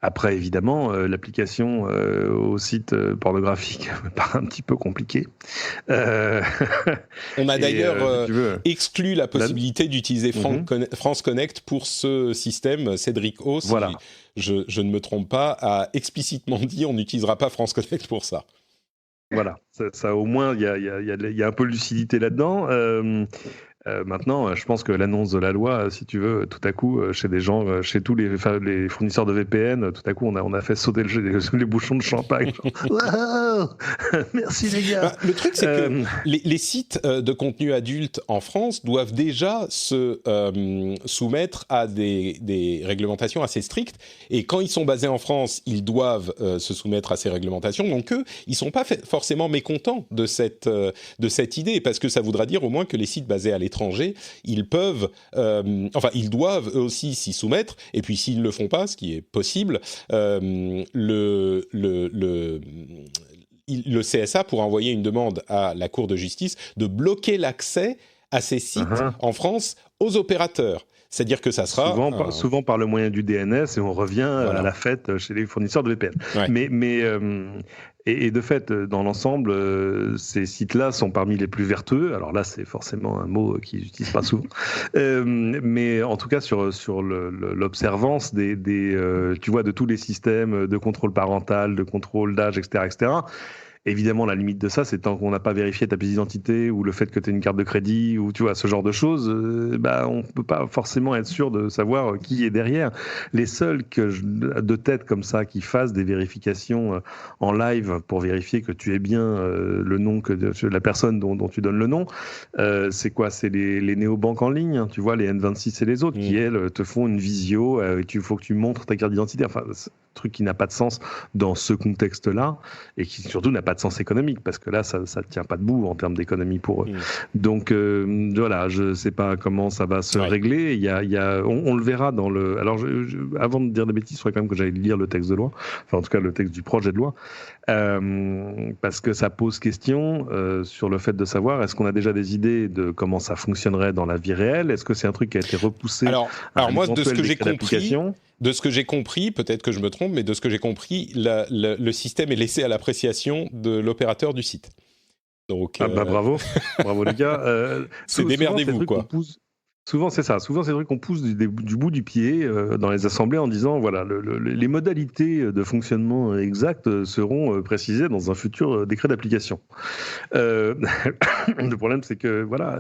Après, évidemment, l'application au site pornographique me paraît un petit peu compliquée.
On a d'ailleurs exclu la possibilité d'utiliser France Connect pour ce système. Cédric O, si je ne me trompe pas, a explicitement dit on n'utilisera pas France Connect pour ça.
Voilà, ça au moins, il y a un peu de lucidité là-dedans. Maintenant, je pense que l'annonce de la loi, si tu veux, tout à coup, chez des gens, chez tous les fournisseurs de VPN, tout à coup, on a fait sauter les bouchons de champagne. Wow, merci les gars.
Le truc, c'est que les sites de contenu adulte en France doivent déjà se soumettre à des réglementations assez strictes. Et quand ils sont basés en France, ils doivent se soumettre à ces réglementations. Donc eux, ils sont pas forcément mécontents de cette idée, parce que ça voudra dire au moins que les sites basés à l'étranger, ils peuvent, ils doivent eux aussi s'y soumettre. Et puis s'ils ne le font pas, ce qui est possible, le CSA pourra envoyer une demande à la Cour de justice de bloquer l'accès à ces sites en France aux opérateurs. C'est-à-dire que ça sera...
Souvent par le moyen du DNS, et on revient à la fête chez les fournisseurs de VPN. Ouais. Et de fait, dans l'ensemble, ces sites-là sont parmi les plus vertueux. Alors là, c'est forcément un mot qu'ils n'utilisent pas souvent. Mais en tout cas, sur l'observance tu vois, de tous les systèmes de contrôle parental, de contrôle d'âge, etc., évidemment, la limite de ça, c'est tant qu'on n'a pas vérifié ta pièce d'identité ou le fait que tu aies une carte de crédit ou tu vois ce genre de choses, on peut pas forcément être sûr de savoir qui est derrière. Les seuls de tête comme ça qui fassent des vérifications en live pour vérifier que tu es bien le nom de la personne dont tu donnes le nom, c'est quoi ? C'est les néobanques en ligne, hein, tu vois, les N26 et les autres qui, elles, te font une visio, il faut que tu montres ta carte d'identité. Enfin, c'est un truc qui n'a pas de sens dans ce contexte-là et qui surtout n'a pas de sens économique, parce que là, ça ne tient pas debout en termes d'économie pour eux. Donc, voilà, je ne sais pas comment ça va se régler. On le verra dans le... Alors, avant de dire des bêtises, il faudrait quand même que j'aille lire le texte de loi, enfin, en tout cas, le texte du projet de loi, parce que ça pose question sur le fait de savoir, est-ce qu'on a déjà des idées de comment ça fonctionnerait dans la vie réelle ? Est-ce que c'est un truc qui a été repoussé ?
Alors moi, de ce que j'ai compris, peut-être que je me trompe, mais de ce que j'ai compris, le système est laissé à l'appréciation de l'opérateur du site. Donc,
bravo les gars.
C'est démerdez-vous, quoi.
Souvent, c'est ça. Souvent, c'est vrai qu'on pousse du bout du pied dans les assemblées en disant, voilà, les modalités de fonctionnement exactes seront précisées dans un futur décret d'application. Le problème, c'est que, voilà,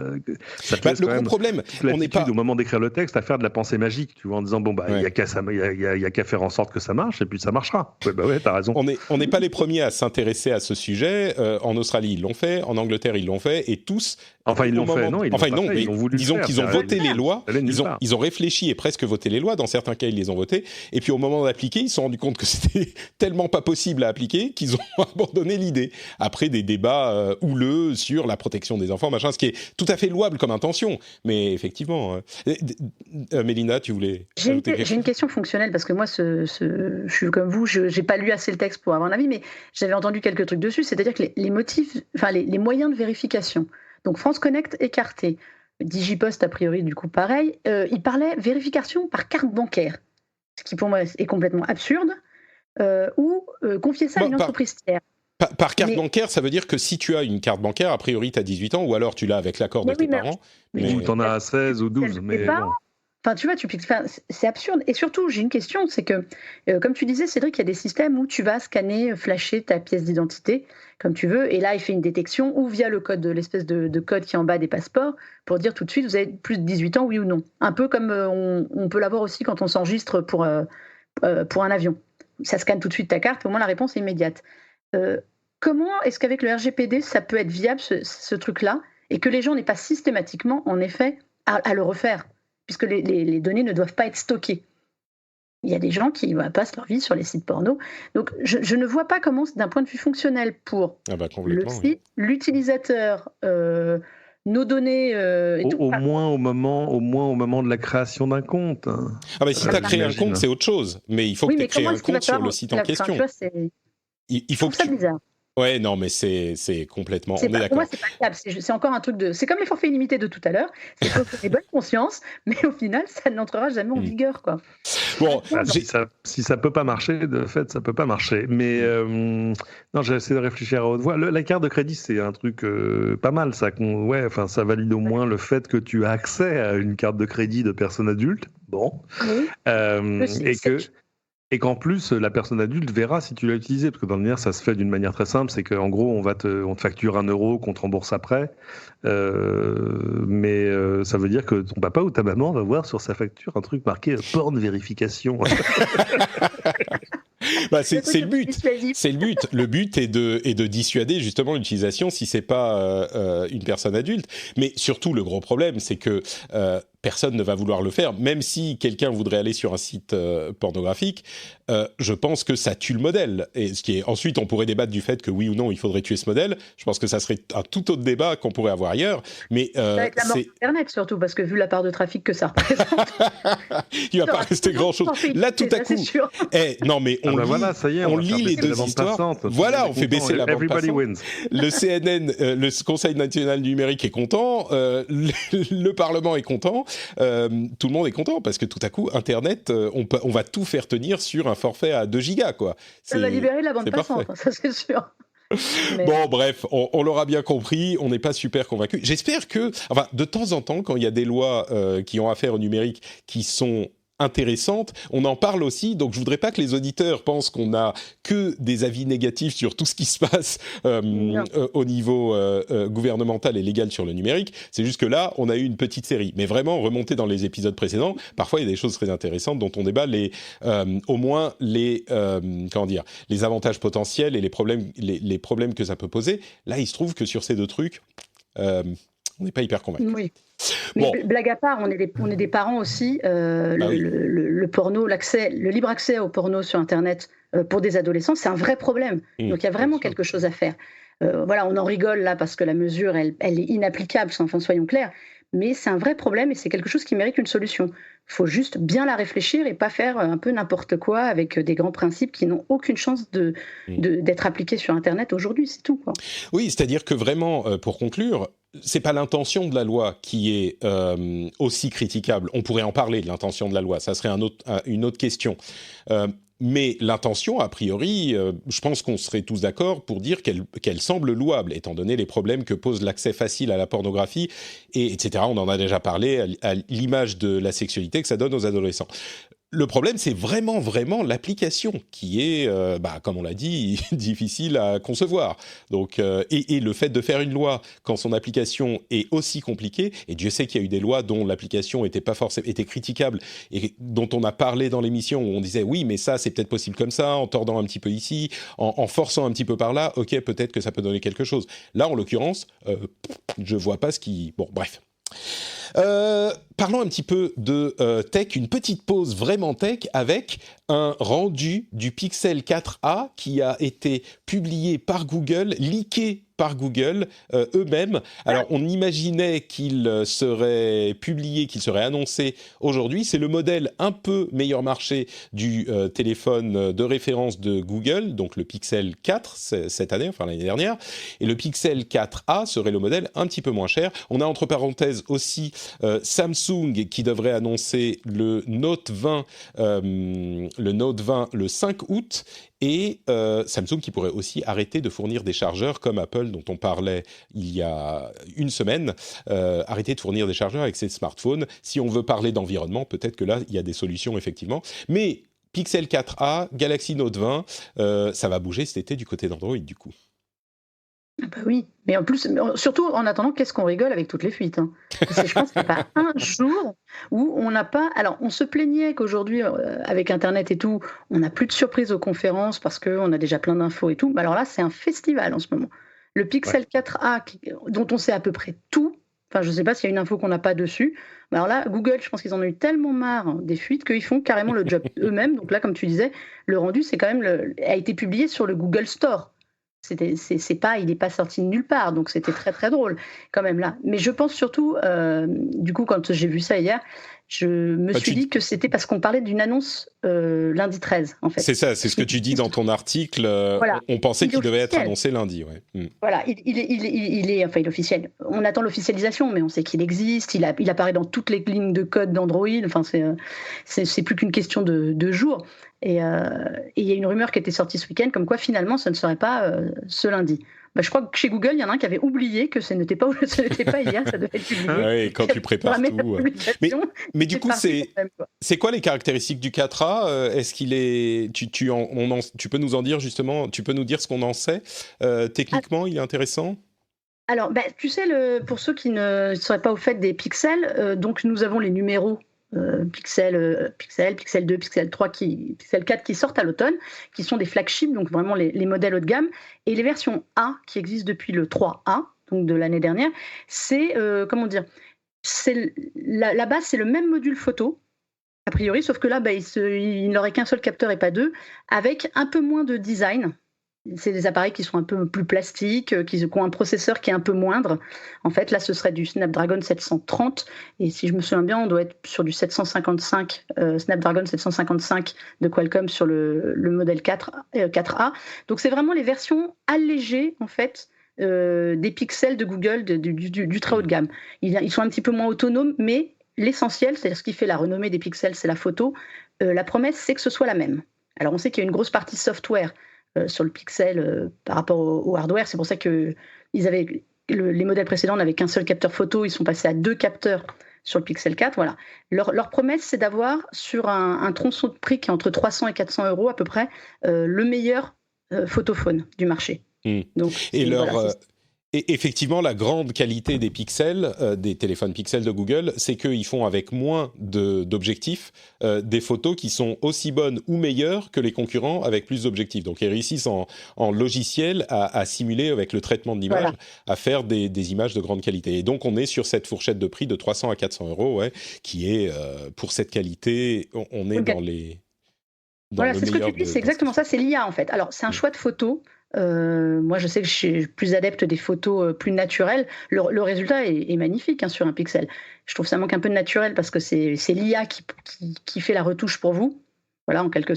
ça peut
le gros problème,
on n'est pas au moment d'écrire le texte à faire de la pensée magique, tu vois, en disant, il y a qu'à faire en sorte que ça marche, et puis ça marchera. Ouais, t'as raison.
On n'est pas les premiers à s'intéresser à ce sujet. En Australie, ils l'ont fait. En Angleterre, ils l'ont fait. Et tous...
Enfin, ils l'ont fait, non,
ils ont voulu disons qu'ils ont voté les lois, ils ont réfléchi et presque voté les lois, dans certains cas ils les ont votées, et puis au moment d'appliquer, ils se sont rendus compte que c'était tellement pas possible à appliquer qu'ils ont abandonné l'idée, après des débats houleux sur la protection des enfants, machin, ce qui est tout à fait louable comme intention, mais effectivement... Mélina, tu voulais...
J'ai une question fonctionnelle, parce que moi, je suis comme vous, je n'ai pas lu assez le texte pour avoir un avis, mais j'avais entendu quelques trucs dessus, c'est-à-dire que les motifs, enfin les moyens de vérification, donc France Connect écarté, Digipost a priori du coup pareil, il parlait vérification par carte bancaire, ce qui pour moi est complètement absurde, ou confier ça à une entreprise tiers.
Par carte bancaire, ça veut dire que si tu as une carte bancaire, a priori tu as 18 ans, ou alors tu l'as avec l'accord de tes parents.
Ou tu en as 16 ou 12, mais bon.
Enfin, tu vois, c'est absurde. Et surtout, j'ai une question, c'est que, comme tu disais, Cédric, il y a des systèmes où tu vas scanner, flasher ta pièce d'identité, comme tu veux, et là, il fait une détection, ou via le code, l'espèce de code qui est en bas des passeports, pour dire tout de suite, vous avez plus de 18 ans, oui ou non. Un peu comme on peut l'avoir aussi quand on s'enregistre pour un avion. Ça scanne tout de suite ta carte, au moins la réponse est immédiate. Comment est-ce qu'avec le RGPD, ça peut être viable, ce truc-là, et que les gens n'aient pas systématiquement, en effet, à le refaire, puisque les données ne doivent pas être stockées. Il y a des gens qui passent leur vie sur les sites porno. Donc, je ne vois pas comment, d'un point de vue fonctionnel, pour le site, l'utilisateur, nos données...
au moins au moment de la création d'un compte.
Ah bah, si tu as créé un compte, c'est autre chose. Mais il faut que tu aies créé un compte sur le site en question. Il faut que
ça bizarre.
Ouais, non, mais c'est complètement... on est d'accord.
Pour moi, c'est pas fiable. C'est encore un truc de... C'est comme les forfaits illimités de tout à l'heure. C'est des bonnes consciences, mais au final, ça n'entrera jamais en vigueur, quoi.
Bon,
si ça peut pas marcher, de fait, ça peut pas marcher. Mais non, j'ai essayé de réfléchir à haute voix. La carte de crédit, c'est un truc pas mal, ça. Ça valide au moins le fait que tu as accès à une carte de crédit de personne adulte. Bon. Oui. Et qu'en plus, la personne adulte verra si tu l'as utilisé. Parce que dans le NIR, ça se fait d'une manière très simple. C'est qu'en gros, on te facture 1 euro qu'on te rembourse après. Mais ça veut dire que ton papa ou ta maman va voir sur sa facture un truc marqué porn vérification.
C'est le but. C'est le but. Le but est de dissuader justement l'utilisation si c'est pas une personne adulte. Mais surtout, le gros problème, c'est que personne ne va vouloir le faire, même si quelqu'un voudrait aller sur un site pornographique. Je pense que ça tue le modèle. Et ensuite, on pourrait débattre du fait que oui ou non, il faudrait tuer ce modèle. Je pense que ça serait un tout autre débat qu'on pourrait avoir ailleurs. Mais
avec la mort d'Internet surtout, parce que vu la part de trafic que ça représente,
il va pas rester grand-chose. Là, tout à coup, non mais on lit les deux histoires. Voilà, on fait baisser la bande passante. Le CNN, le Conseil national du numérique est content. Le Parlement est content. Tout le monde est content parce que tout à coup, Internet, on va tout faire tenir sur un forfait à 2 gigas, quoi.
Ça va libérer la bande passante, ça c'est sûr.
Bon, bref, on l'aura bien compris, on n'est pas super convaincus. J'espère que, de temps en temps, quand il y a des lois qui ont affaire au numérique qui sont intéressantes, on en parle aussi, donc je voudrais pas que les auditeurs pensent qu'on a que des avis négatifs sur tout ce qui se passe au niveau gouvernemental et légal sur le numérique. C'est juste que là, on a eu une petite série, mais vraiment remonter dans les épisodes précédents, parfois il y a des choses très intéressantes dont on débat au moins les avantages potentiels et les problèmes que ça peut poser. Là, il se trouve que sur ces 2 trucs, on n'est pas hyper convaincus.
Oui. Mais blague à part, on est des parents aussi. Le porno, le libre accès au porno sur Internet pour des adolescents, c'est un vrai problème. Donc il y a vraiment quelque chose à faire. On en rigole là parce que la mesure, elle est inapplicable, soyons clairs. Mais c'est un vrai problème et c'est quelque chose qui mérite une solution. Il faut juste bien la réfléchir et pas faire un peu n'importe quoi avec des grands principes qui n'ont aucune chance d'être appliqués sur Internet aujourd'hui, c'est tout, quoi.
Oui, c'est-à-dire que vraiment, pour conclure, c'est pas l'intention de la loi qui est aussi critiquable. On pourrait en parler de l'intention de la loi, ça serait une autre question. Mais l'intention, a priori, je pense qu'on serait tous d'accord pour dire qu'elle semble louable, étant donné les problèmes que pose l'accès facile à la pornographie, etc. On en a déjà parlé, à l'image de la sexualité que ça donne aux adolescents. Le problème, c'est vraiment l'application qui est, comme on l'a dit, difficile à concevoir. Donc, et le fait de faire une loi quand son application est aussi compliquée, et Dieu sait qu'il y a eu des lois dont l'application était critiquable et dont on a parlé dans l'émission où on disait oui, mais ça c'est peut-être possible comme ça, en tordant un petit peu ici, en forçant un petit peu par là. Ok, peut-être que ça peut donner quelque chose. Là, en l'occurrence, je vois pas ce qui. Bon, bref. Parlons un petit peu de tech, une petite pause vraiment tech avec un rendu du Pixel 4a qui a été publié par Google, leaké par Google eux-mêmes. Alors, on imaginait qu'il serait publié, qu'il serait annoncé aujourd'hui. C'est le modèle un peu meilleur marché du téléphone de référence de Google, donc le Pixel 4 cette année, enfin l'année dernière. Et le Pixel 4a serait le modèle un petit peu moins cher. On a entre parenthèses aussi Samsung qui devrait annoncer le Note 20 le 5 août. Et Samsung qui pourrait aussi arrêter de fournir des chargeurs comme Apple dont on parlait il y a une semaine, arrêter de fournir des chargeurs avec ses smartphones. Si on veut parler d'environnement, peut-être que là, il y a des solutions effectivement. Mais Pixel 4a, Galaxy Note 20, ça va bouger cet été du côté d'Android du coup.
Bah oui, mais en plus, surtout en attendant, qu'est-ce qu'on rigole avec toutes les fuites, hein. Je pense qu'il n'y a pas un jour où on n'a pas... Alors, on se plaignait qu'aujourd'hui, avec Internet et tout, on n'a plus de surprises aux conférences parce qu'on a déjà plein d'infos et tout. Mais alors là, c'est un festival en ce moment. Le Pixel 4a, dont on sait à peu près tout, enfin, je ne sais pas s'il y a une info qu'on n'a pas dessus. Mais alors là, Google, je pense qu'ils en ont eu tellement marre des fuites qu'ils font carrément le job eux-mêmes. Donc là, comme tu disais, le rendu, c'est quand même a été publié sur le Google Store. Il n'est pas sorti de nulle part, donc c'était très très drôle quand même là. Mais je pense surtout, du coup, quand j'ai vu ça hier, Je me suis dit que c'était parce qu'on parlait d'une annonce lundi 13, en fait.
C'est ça, c'est ce que tu dis dans ton article. Voilà. On pensait qu'il devait être annoncé lundi. Ouais.
Voilà, il est officiel. On attend l'officialisation, mais on sait qu'il existe. Il apparaît dans toutes les lignes de code d'Android. Enfin, c'est plus qu'une question de jours. Et il y a une rumeur qui était sortie ce week-end, comme quoi finalement, ce ne serait pas ce lundi. Je crois que chez Google, il y en a un qui avait oublié que ce n'était pas hier, ça devait être publié.
Oui, quand tu prépares tout. Mais du coup, c'est quoi les caractéristiques du 4A ? Est-ce qu'il est tu peux nous en dire justement, tu peux nous dire ce qu'on en sait techniquement, il est intéressant ?
Alors, tu sais, pour ceux qui ne seraient pas au fait des pixels, donc nous avons les numéros Pixel 2, Pixel 3, Pixel 4 qui sortent à l'automne, qui sont des flagships, donc vraiment les modèles haut de gamme, et les versions A qui existent depuis le 3A, donc de l'année dernière, c'est, la base, c'est le même module photo, a priori, sauf que là, il n'aurait qu'un seul capteur et pas deux, avec un peu moins de design. C'est des appareils qui sont un peu plus plastiques, qui ont un processeur qui est un peu moindre. En fait, là, ce serait du Snapdragon 730. Et si je me souviens bien, on doit être sur du 755, Snapdragon 755 de Qualcomm sur le modèle 4A. Donc, c'est vraiment les versions allégées, en fait, des pixels de Google, du très haut de gamme. Ils sont un petit peu moins autonomes, mais l'essentiel, c'est-à-dire ce qui fait la renommée des pixels, c'est la photo. La promesse, c'est que ce soit la même. Alors, on sait qu'il y a une grosse partie software sur le Pixel par rapport au hardware. C'est pour ça que les modèles précédents n'avaient qu'un seul capteur photo. Ils sont passés à 2 capteurs sur le Pixel 4. Voilà. Leur promesse, c'est d'avoir sur un tronçon de prix qui est entre 300 et 400 euros à peu près, le meilleur photophone du marché.
Donc, et effectivement, la grande qualité des pixels, des téléphones pixels de Google, c'est qu'ils font avec moins d'objectifs des photos qui sont aussi bonnes ou meilleures que les concurrents avec plus d'objectifs. Donc, ils réussissent en logiciel à simuler avec le traitement de l'image, à faire des images de grande qualité. Et donc, on est sur cette fourchette de prix de 300 à 400 euros, qui est, pour cette qualité, on est dans les...
Voilà, c'est ce que tu dis, c'est exactement ça, c'est l'IA en fait. Alors, c'est un choix de photo. Moi, je sais que je suis plus adepte des photos plus naturelles. Le résultat est magnifique sur un pixel. Je trouve que ça manque un peu de naturel parce que c'est l'IA qui fait la retouche pour vous, voilà, en quelque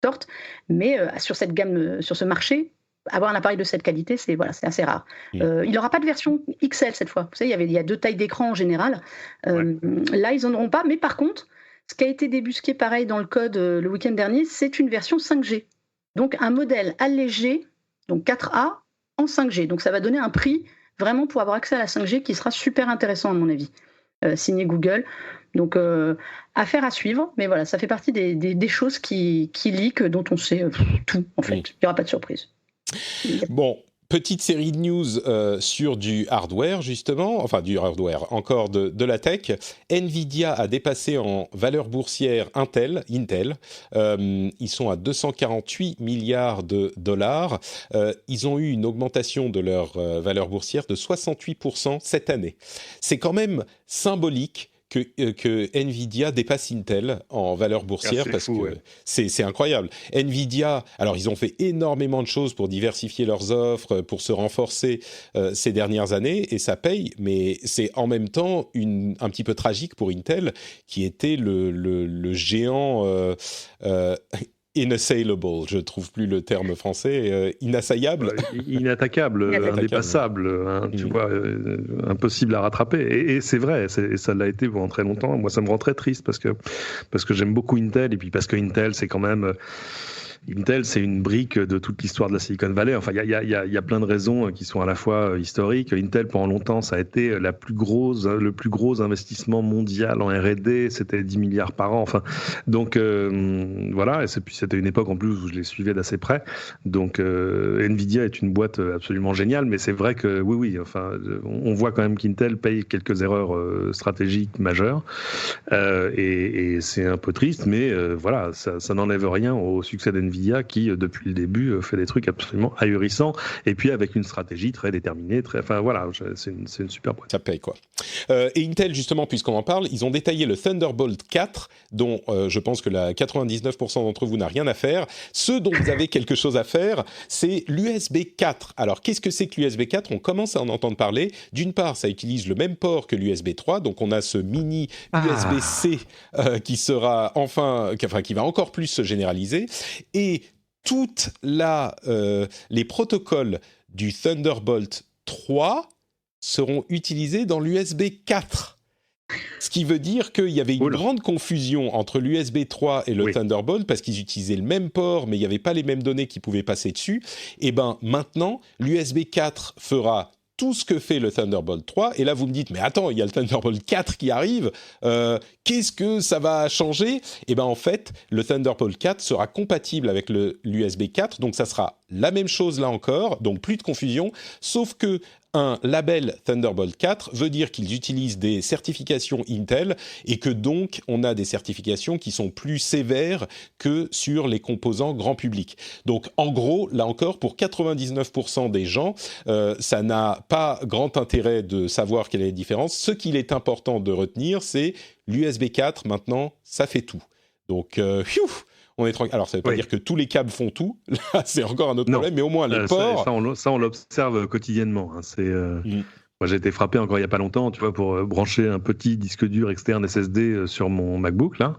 sorte. Mais sur cette gamme, sur ce marché, avoir un appareil de cette qualité, c'est assez rare. Il n'aura pas de version XL cette fois. Vous savez, il y a 2 tailles d'écran en général. Là, ils n'en auront pas. Mais par contre, ce qui a été débusqué pareil dans le code le week-end dernier, c'est une version 5G. Donc, un modèle allégé, donc 4A, en 5G. Donc, ça va donner un prix vraiment pour avoir accès à la 5G qui sera super intéressant, à mon avis, signé Google. Donc, affaire à suivre. Mais voilà, ça fait partie des choses qui leak, dont on sait tout, en fait. Il n'y aura pas de surprise.
Bon. Petite série de news sur du hardware, justement, enfin du hardware, encore de la tech. Nvidia a dépassé en valeur boursière Intel. Ils sont à 248 milliards de dollars. Ils ont eu une augmentation de leur valeur boursière de 68% cette année. C'est quand même symbolique que Nvidia dépasse Intel en valeur boursière, parce que c'est incroyable. Nvidia, alors ils ont fait énormément de choses pour diversifier leurs offres, pour se renforcer ces dernières années, et ça paye, mais c'est en même temps un petit peu tragique pour Intel, qui était le géant... inassailable, je trouve plus le terme français, inassaillable.
Inattaquable, indépassable, tu vois, impossible à rattraper. Et c'est vrai, ça l'a été pendant très longtemps. Moi, ça me rend très triste parce que j'aime beaucoup Intel, et puis parce que Intel, c'est quand même... Intel, c'est une brique de toute l'histoire de la Silicon Valley. Enfin, il y a plein de raisons qui sont à la fois historiques. Intel, pendant longtemps, ça a été le plus gros investissement mondial en R&D. C'était 10 milliards par an. Enfin, donc voilà. Et puis c'était une époque en plus où je les suivais d'assez près. Donc Nvidia est une boîte absolument géniale, mais c'est vrai que oui. Enfin, on voit quand même qu'Intel paye quelques erreurs stratégiques majeures, et c'est un peu triste, mais voilà, ça n'enlève rien au succès d'Nvidia, qui depuis le début fait des trucs absolument ahurissants, et puis avec une stratégie très déterminée, enfin voilà, c'est une super boîte.
Ça paye quoi. Et Intel, justement, puisqu'on en parle, ils ont détaillé le Thunderbolt 4, dont je pense que 99% d'entre vous n'a rien à faire. Ce dont vous avez quelque chose à faire, c'est l'USB 4. Alors, qu'est-ce que c'est que l'USB 4 ? On commence à en entendre parler. D'une part, ça utilise le même port que l'USB 3, donc on a ce mini USB-C qui sera qui va encore plus se généraliser. Et toutes les protocoles du Thunderbolt 3 seront utilisés dans l'USB 4. Ce qui veut dire qu'il y avait une grande confusion entre l'USB 3 et le Thunderbolt parce qu'ils utilisaient le même port, mais il n'y avait pas les mêmes données qui pouvaient passer dessus. Et bien maintenant, l'USB 4 fera tout ce que fait le Thunderbolt 3. Et là, vous me dites, mais attends, il y a le Thunderbolt 4 qui arrive. Qu'est-ce que ça va changer ? Et bien en fait, le Thunderbolt 4 sera compatible avec l'USB 4. Donc ça sera la même chose là encore. Donc plus de confusion. Sauf que un label Thunderbolt 4 veut dire qu'ils utilisent des certifications Intel et que donc on a des certifications qui sont plus sévères que sur les composants grand public. Donc en gros, là encore, pour 99% des gens, ça n'a pas grand intérêt de savoir quelle est la différence. Ce qu'il est important de retenir, c'est l'USB 4, maintenant, ça fait tout. Donc, on est tranquille. Alors, ça ne veut pas dire que tous les câbles font tout. Là, c'est encore un autre problème, mais au moins les ports...
Ça, on l'observe quotidiennement. Hein. Moi, j'ai été frappé encore il n'y a pas longtemps, tu vois, pour brancher un petit disque dur externe SSD sur mon MacBook, là.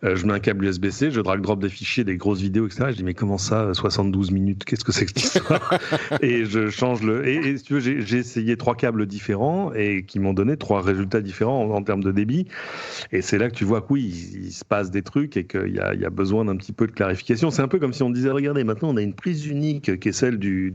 Je mets un câble USB-C, je drag-drop des fichiers, des grosses vidéos, etc. Je dis, mais comment ça, 72 minutes, qu'est-ce que c'est que cette histoire ? Et je change Et si tu veux, j'ai essayé 3 câbles différents et qui m'ont donné 3 résultats différents en termes de débit. Et c'est là que tu vois que oui, il se passe des trucs et qu'il y a besoin d'un petit peu de clarification. C'est un peu comme si on disait, regardez, maintenant, on a une prise unique qui est celle du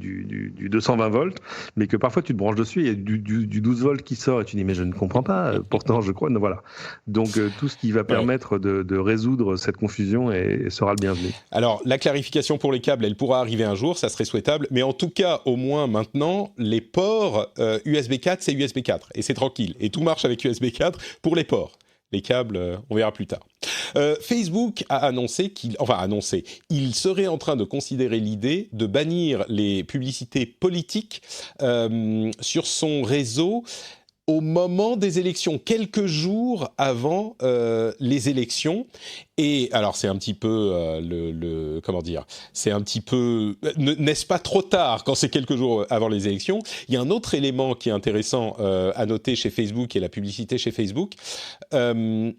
220 volts, mais que parfois tu te branches dessus, il y a du 12 volts qui sort et tu dis mais je ne comprends pas, pourtant je crois, voilà. Donc tout ce qui va permettre de résoudre cette confusion sera le bienvenu.
Alors la clarification pour les câbles, elle pourra arriver un jour, ça serait souhaitable, mais en tout cas au moins maintenant les ports USB 4 c'est USB 4 et c'est tranquille et tout marche avec USB 4 pour les ports. Les câbles, on verra plus tard. Facebook a annoncé il serait en train de considérer l'idée de bannir les publicités politiques sur son réseau au moment des élections, quelques jours avant les élections. Et alors c'est un petit peu c'est un petit peu, n'est-ce pas trop tard quand c'est quelques jours avant les élections ? Il y a un autre élément qui est intéressant à noter chez Facebook et la publicité chez Facebook. Une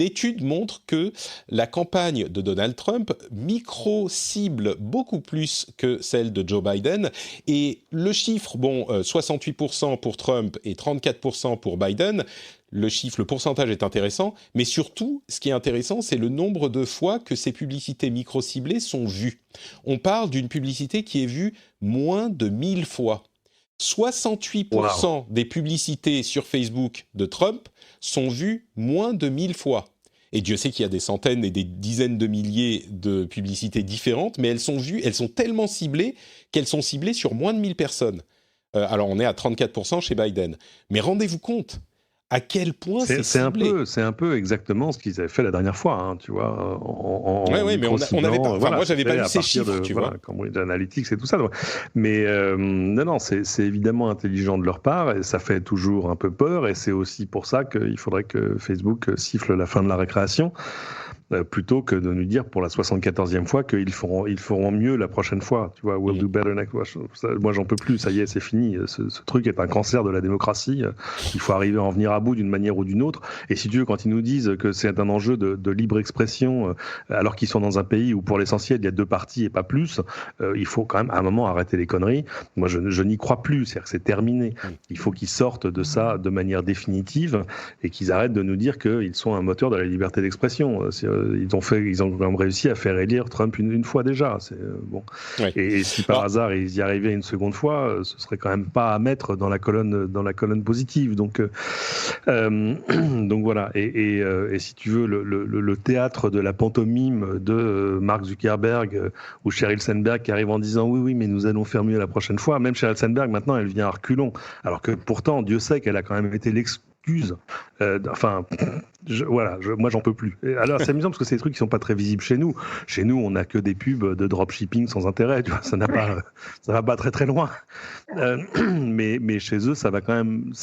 étude montre que la campagne de Donald Trump micro-cible beaucoup plus que celle de Joe Biden. Et le chiffre, 68% pour Trump et 34% pour Biden, le pourcentage est intéressant, mais surtout, ce qui est intéressant, c'est le nombre de fois que ces publicités micro-ciblées sont vues. On parle d'une publicité qui est vue moins de 1000 fois. 68% des publicités sur Facebook de Trump sont vues moins de 1000 fois. Et Dieu sait qu'il y a des centaines et des dizaines de milliers de publicités différentes, mais elles sont vues, elles sont tellement ciblées qu'elles sont ciblées sur moins de 1000 personnes. Alors on est à 34% chez Biden. Mais rendez-vous compte à quel point c'est ciblé.
C'est un peu exactement ce qu'ils avaient fait la dernière fois, hein, tu vois.
Oui, mais on n'avait pas. Moi, j'avais pas vu ces chiffres, tu vois.
Cambridge Analytics et tout ça. Mais non, c'est évidemment intelligent de leur part et ça fait toujours un peu peur. Et c'est aussi pour ça qu'il faudrait que Facebook siffle la fin de la récréation. Plutôt que de nous dire pour la 74e fois qu'ils feront mieux la prochaine fois. Tu vois, we'll do better next. Moi, j'en peux plus. Ça y est, c'est fini. Ce truc est un cancer de la démocratie. Il faut arriver à en venir à bout d'une manière ou d'une autre. Et si tu veux, quand ils nous disent que c'est un enjeu de libre expression, alors qu'ils sont dans un pays où, pour l'essentiel, il y a 2 partis et pas plus, il faut quand même, à un moment, arrêter les conneries. Moi, je n'y crois plus. C'est-à-dire que c'est terminé. Il faut qu'ils sortent de ça de manière définitive et qu'ils arrêtent de nous dire qu'ils sont un moteur de la liberté d'expression. Ils ont quand même réussi à faire élire Trump une fois déjà. Bon. Ouais. Et si par hasard ils y arrivaient une seconde fois, ce serait quand même pas à mettre dans la colonne positive. Donc voilà. Et si tu veux le théâtre de la pantomime de Mark Zuckerberg ou Sheryl Sandberg qui arrive en disant oui mais nous allons faire mieux la prochaine fois. Même Sheryl Sandberg maintenant elle vient à reculons. Alors que pourtant Dieu sait qu'elle a quand même été excuses. Moi j'en peux plus. Alors c'est amusant parce que c'est des trucs qui sont pas très visibles chez nous. Chez nous, on n'a que des pubs de dropshipping sans intérêt. Tu vois, ça va pas très très loin. Mais chez eux, ça va quand même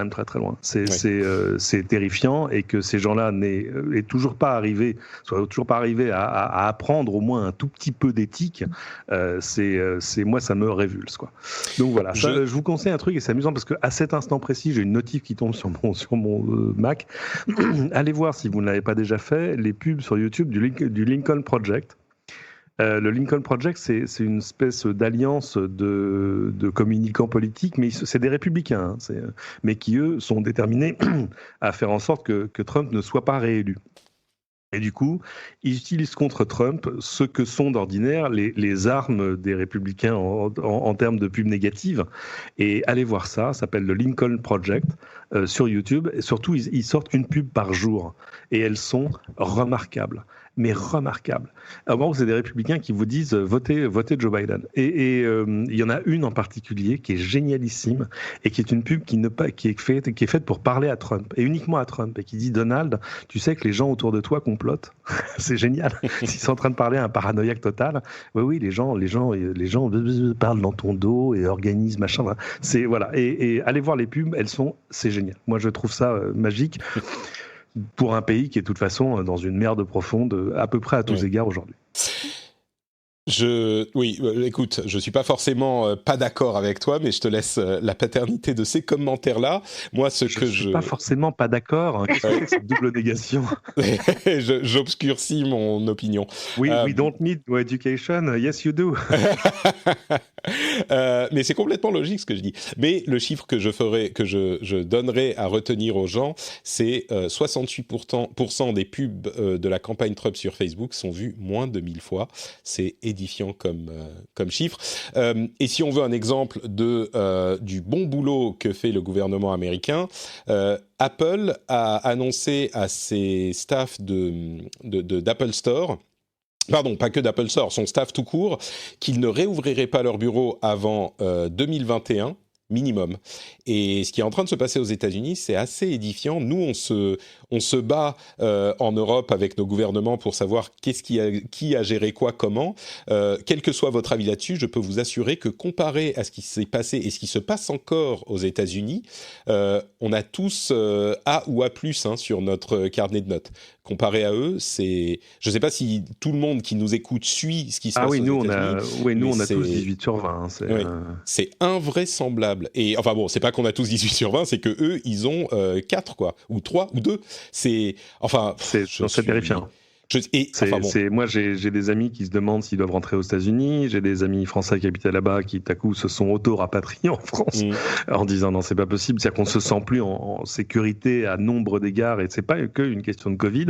très très loin. C'est terrifiant, et que ces gens-là soient toujours pas arrivés à apprendre au moins un tout petit peu d'éthique. Moi, ça me révulse, quoi. Donc voilà. Je vous conseille un truc, et c'est amusant parce que à cet instant précis, j'ai une notif qui tombe sur mon Mac. Allez voir, si vous ne l'avez pas déjà fait, les pubs sur YouTube du Lincoln Project. Le Lincoln Project, c'est une espèce d'alliance de communicants politiques, mais c'est des républicains, mais qui, eux, sont déterminés à faire en sorte que Trump ne soit pas réélu. Et du coup, ils utilisent contre Trump ce que sont d'ordinaire les armes des républicains en termes de pub négative. Et allez voir ça s'appelle le Lincoln Project sur YouTube. Et surtout, ils sortent une pub par jour. Et elles sont remarquables. Mais remarquables. Alors, c'est des républicains qui vous disent votez Joe Biden. Et il y en a une en particulier qui est génialissime et qui est une pub qui est faite pour parler à Trump, et uniquement à Trump, et qui dit: Donald, tu sais que les gens autour de toi complotent. C'est génial. S'ils sont en train de parler à un paranoïaque total, oui, les gens parlent dans ton dos et organisent machin. C'est voilà. Et allez voir les pubs, c'est génial. Moi, je trouve ça magique. Pour un pays qui est de toute façon dans une merde profonde à peu près à tous égards aujourd'hui.
Écoute, je suis pas forcément pas d'accord avec toi, mais je te laisse la paternité de ces commentaires-là. Moi, je
suis pas forcément pas d'accord. Qu'est-ce que c'est que cette double négation?
J'obscurcis mon opinion.
We don't need no education. Yes, you do.
Mais c'est complètement logique ce que je dis. Mais le chiffre que je donnerai à retenir aux gens, c'est 68% des pubs de la campagne Trump sur Facebook sont vues moins de 1000 fois. C'est édifiant comme chiffre. Et si on veut un exemple du bon boulot que fait le gouvernement américain, Apple a annoncé à ses staffs d'Apple Store, pardon, pas que d'Apple Store, son staff tout court, qu'ils ne réouvriraient pas leur bureau avant 2021 minimum. Et ce qui est en train de se passer aux États-Unis, c'est assez édifiant. Nous, on se bat en Europe avec nos gouvernements pour savoir qui a géré quoi, comment. Quel que soit votre avis là-dessus, je peux vous assurer que comparé à ce qui s'est passé et ce qui se passe encore aux États-Unis, on a tous A ou A+, sur notre carnet de notes. Comparé à eux, je ne sais pas si tout le monde qui nous écoute suit ce qui se passe aux États-Unis.
Nous, on a tous 18 sur 20.
C'est invraisemblable. Et enfin bon, c'est pas qu'on a tous 18 sur 20, c'est que eux, ils ont 4, quoi, ou 3, ou 2. C'est
terrifiant. Moi, j'ai des amis qui se demandent s'ils doivent rentrer aux États-Unis. J'ai des amis français qui habitaient là-bas qui, tout à coup, se sont auto-rapatriés en France en disant non, c'est pas possible. C'est-à-dire qu'on se sent plus en sécurité à nombre d'égards, et c'est pas que une question de Covid.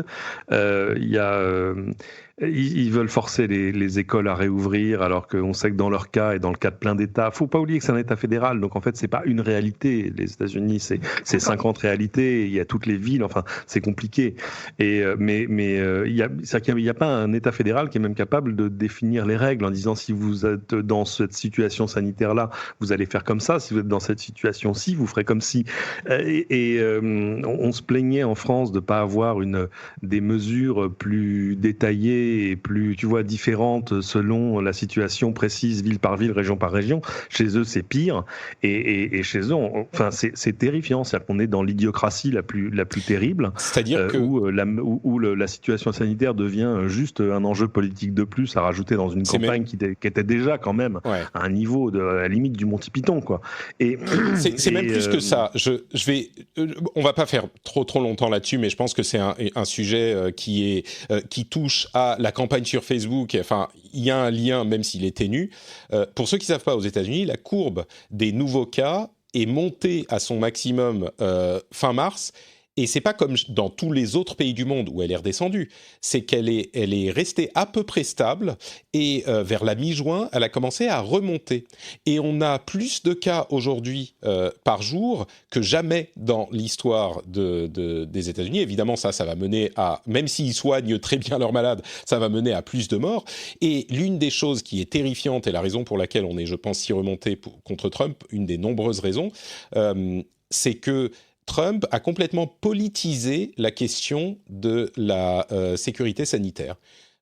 Ils veulent forcer les écoles à réouvrir, alors qu'on sait que dans leur cas et dans le cas de plein d'États, faut pas oublier que c'est un État fédéral, donc en fait c'est pas une réalité. Les États-Unis, c'est 50 réalités, il y a toutes les villes, enfin c'est compliqué. Et il y a pas un État fédéral qui est même capable de définir les règles en disant si vous êtes dans cette situation sanitaire là, vous allez faire comme ça. Si vous êtes dans cette situation-ci, vous ferez comme si. On se plaignait en France de pas avoir des mesures plus détaillées et plus, différentes selon la situation précise, ville par ville, région par région. Chez eux, c'est pire. Et chez eux, c'est terrifiant. C'est-à-dire qu'on est dans l'idiocratie la plus terrible.
C'est-à-dire
où la situation sanitaire devient juste un enjeu politique de plus à rajouter dans une campagne qui était déjà quand même à un niveau à la limite du Monty Python, quoi.
C'est même plus que ça. On va pas faire trop longtemps là-dessus, mais je pense que c'est un sujet qui touche à la campagne sur Facebook. Enfin, il y a un lien, même s'il est ténu. Pour ceux qui savent pas, aux États-Unis, la courbe des nouveaux cas est montée à son maximum fin mars. Et c'est pas comme dans tous les autres pays du monde où elle est redescendue. C'est qu'elle est restée à peu près stable, et vers la mi-juin, elle a commencé à remonter. Et on a plus de cas aujourd'hui par jour que jamais dans l'histoire des États-Unis. Évidemment, ça va mener à, même s'ils soignent très bien leurs malades, ça va mener à plus de morts. Et l'une des choses qui est terrifiante, et la raison pour laquelle on est, je pense, si remonté contre Trump, une des nombreuses raisons, c'est que Trump a complètement politisé la question de la sécurité sanitaire.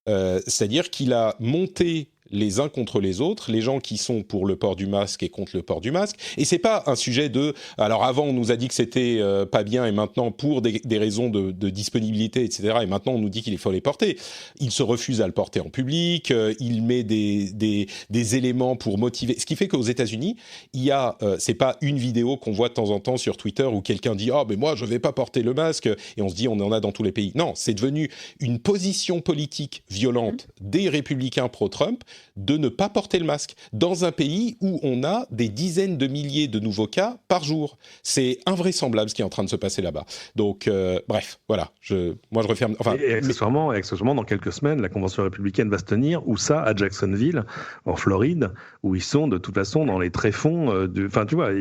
C'est-à-dire qu'il a monté les uns contre les autres, les gens qui sont pour le port du masque et contre le port du masque. Et c'est pas un sujet de... Alors avant, on nous a dit que c'était pas bien et maintenant, pour des raisons de disponibilité, etc., et maintenant, on nous dit qu'il faut les porter. Il se refuse à le porter en public, il met des éléments pour motiver. Ce qui fait qu'aux États-Unis, il y a... c'est pas une vidéo qu'on voit de temps en temps sur Twitter où quelqu'un dit « Ah, mais moi, je vais pas porter le masque », et on se dit « On en a dans tous les pays ». Non, c'est devenu une position politique violente des républicains pro-Trump de ne pas porter le masque dans un pays où on a des dizaines de milliers de nouveaux cas par jour. C'est invraisemblable ce qui est en train de se passer là-bas. Donc, bref, voilà. Moi, je referme... Enfin,
et accessoirement, dans quelques semaines, la convention républicaine va se tenir, où ça, à Jacksonville, en Floride, où ils sont de toute façon dans les tréfonds de... Enfin, tu vois,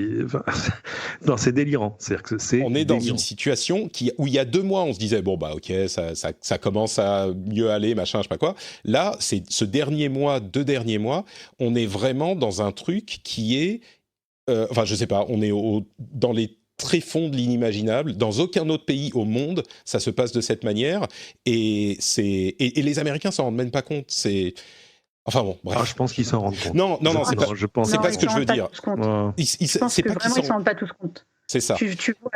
non, c'est délirant. C'est-à-dire que
on est dans une situation où il y a 2 mois, on se disait, bon, bah, ok, ça commence à mieux aller, machin, je sais pas quoi. Là, c'est ce dernier mois, 2 derniers mois, on est vraiment dans un truc qui est... enfin, je sais pas, on est dans les tréfonds de l'inimaginable. Dans aucun autre pays au monde, ça se passe de cette manière. Et les Américains s'en rendent même pas compte. Enfin bon, bref.
Je pense qu'ils s'en rendent compte.
Non, c'est pas ce que je veux dire.
Je pense que vraiment, ils s'en rendent pas tous compte.
C'est ça.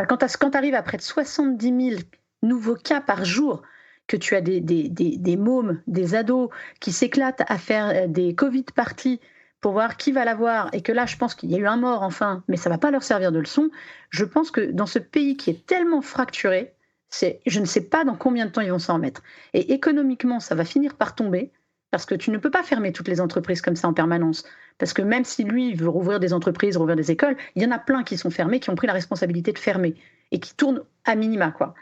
Quand tu arrives à près de 70 000 nouveaux cas par jour, que tu as des mômes, des ados qui s'éclatent à faire des Covid parties pour voir qui va l'avoir, et que là, je pense qu'il y a eu un mort, enfin, mais ça ne va pas leur servir de leçon. Je pense que dans ce pays qui est tellement fracturé, je ne sais pas dans combien de temps ils vont s'en remettre. Et économiquement, ça va finir par tomber, parce que tu ne peux pas fermer toutes les entreprises comme ça en permanence. Parce que même si lui veut rouvrir des entreprises, rouvrir des écoles, il y en a plein qui sont fermés, qui ont pris la responsabilité de fermer, et qui tournent à minima, quoi.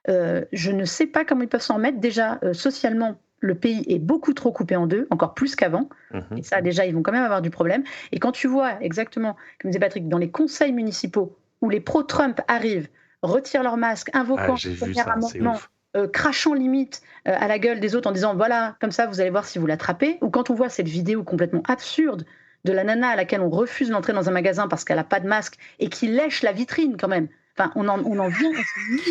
Je ne sais pas comment ils peuvent s'en remettre. Déjà, socialement, le pays est beaucoup trop coupé en deux, encore plus qu'avant. Et ça, déjà, ils vont quand même avoir du problème. Et quand tu vois exactement, comme disait Patrick, dans les conseils municipaux où les pro-Trump arrivent, retirent leur masque, invoquant le premier amendement, crachant limite à la gueule des autres en disant « Voilà, comme ça, vous allez voir si vous l'attrapez », ou quand on voit cette vidéo complètement absurde de la nana à laquelle on refuse l'entrée dans un magasin parce qu'elle n'a pas de masque et qui lèche la vitrine quand même. Enfin, on en vient.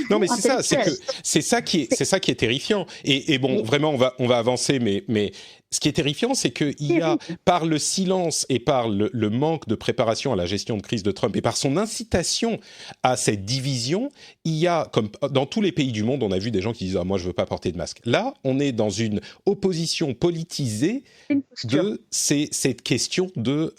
Non, mais c'est ça qui est terrifiant. Et bon, vraiment, on va avancer, mais ce qui est terrifiant, c'est qu'il y a, par le silence et par le manque de préparation à la gestion de crise de Trump et par son incitation à cette division, il y a, comme dans tous les pays du monde, on a vu des gens qui disent « Ah, moi, je veux pas porter de masque ». Là, on est dans une opposition politisée de cette question de...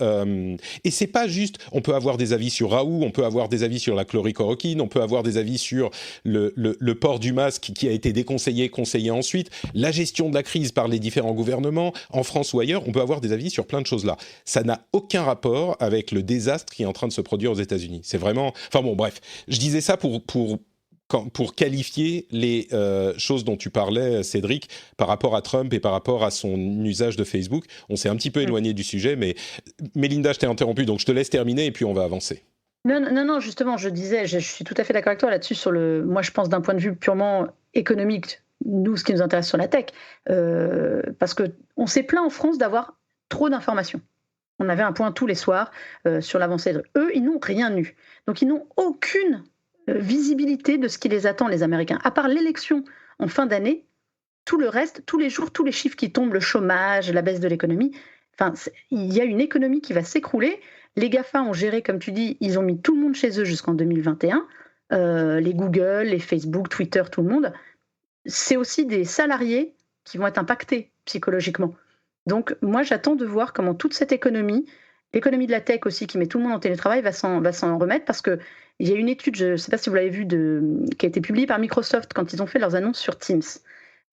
et c'est pas juste... On peut avoir des avis sur Raoult, on peut avoir des avis sur la chlorhydrochloroquine, on peut avoir des avis sur le port du masque qui a été déconseillé, conseillé ensuite, la gestion de la crise par les différents gouvernements, en France ou ailleurs, on peut avoir des avis sur plein de choses là. Ça n'a aucun rapport avec le désastre qui est en train de se produire aux États-Unis. C'est vraiment... Enfin bon, bref. Je disais ça pour qualifier les choses dont tu parlais, Cédric, par rapport à Trump et par rapport à son usage de Facebook. On s'est un petit peu éloigné du sujet, mais Mélinda, je t'ai interrompu, donc je te laisse terminer et puis on va avancer.
Non, justement, je disais, je suis tout à fait d'accord avec toi là-dessus, moi je pense d'un point de vue purement économique, nous, ce qui nous intéresse sur la tech, parce qu'on s'est plaint en France d'avoir trop d'informations. On avait un point tous les soirs sur l'avancée. Eux, ils n'ont rien eu. Donc, ils n'ont aucune visibilité de ce qui les attend, les Américains. À part l'élection en fin d'année, tout le reste, tous les jours, tous les chiffres qui tombent, le chômage, la baisse de l'économie, il y a une économie qui va s'écrouler. Les GAFA ont géré, comme tu dis, ils ont mis tout le monde chez eux jusqu'en 2021. Les Google, les Facebook, Twitter, tout le monde. C'est aussi des salariés qui vont être impactés psychologiquement. Donc, moi, j'attends de voir comment toute cette économie, l'économie de la tech aussi, qui met tout le monde en télétravail, va s'en remettre, parce qu'il y a une étude, je ne sais pas si vous l'avez vue, qui a été publiée par Microsoft quand ils ont fait leurs annonces sur Teams.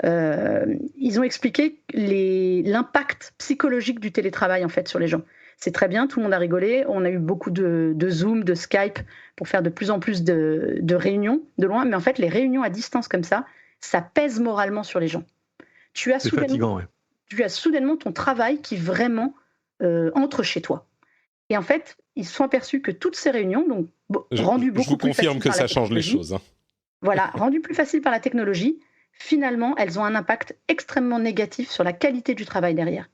Ils ont expliqué l'impact psychologique du télétravail, en fait, sur les gens. C'est très bien, tout le monde a rigolé. On a eu beaucoup de Zoom, de Skype, pour faire de plus en plus de réunions de loin. Mais en fait, les réunions à distance comme ça pèse moralement sur les gens.
C'est fatigant, ouais.
Tu as soudainement ton travail qui vraiment entre chez toi. Et en fait, ils se sont aperçus que toutes ces réunions, donc rendues beaucoup plus faciles.
Je vous confirme que ça change les choses. Hein.
Voilà, rendues plus faciles par la technologie, finalement, elles ont un impact extrêmement négatif sur la qualité du travail derrière.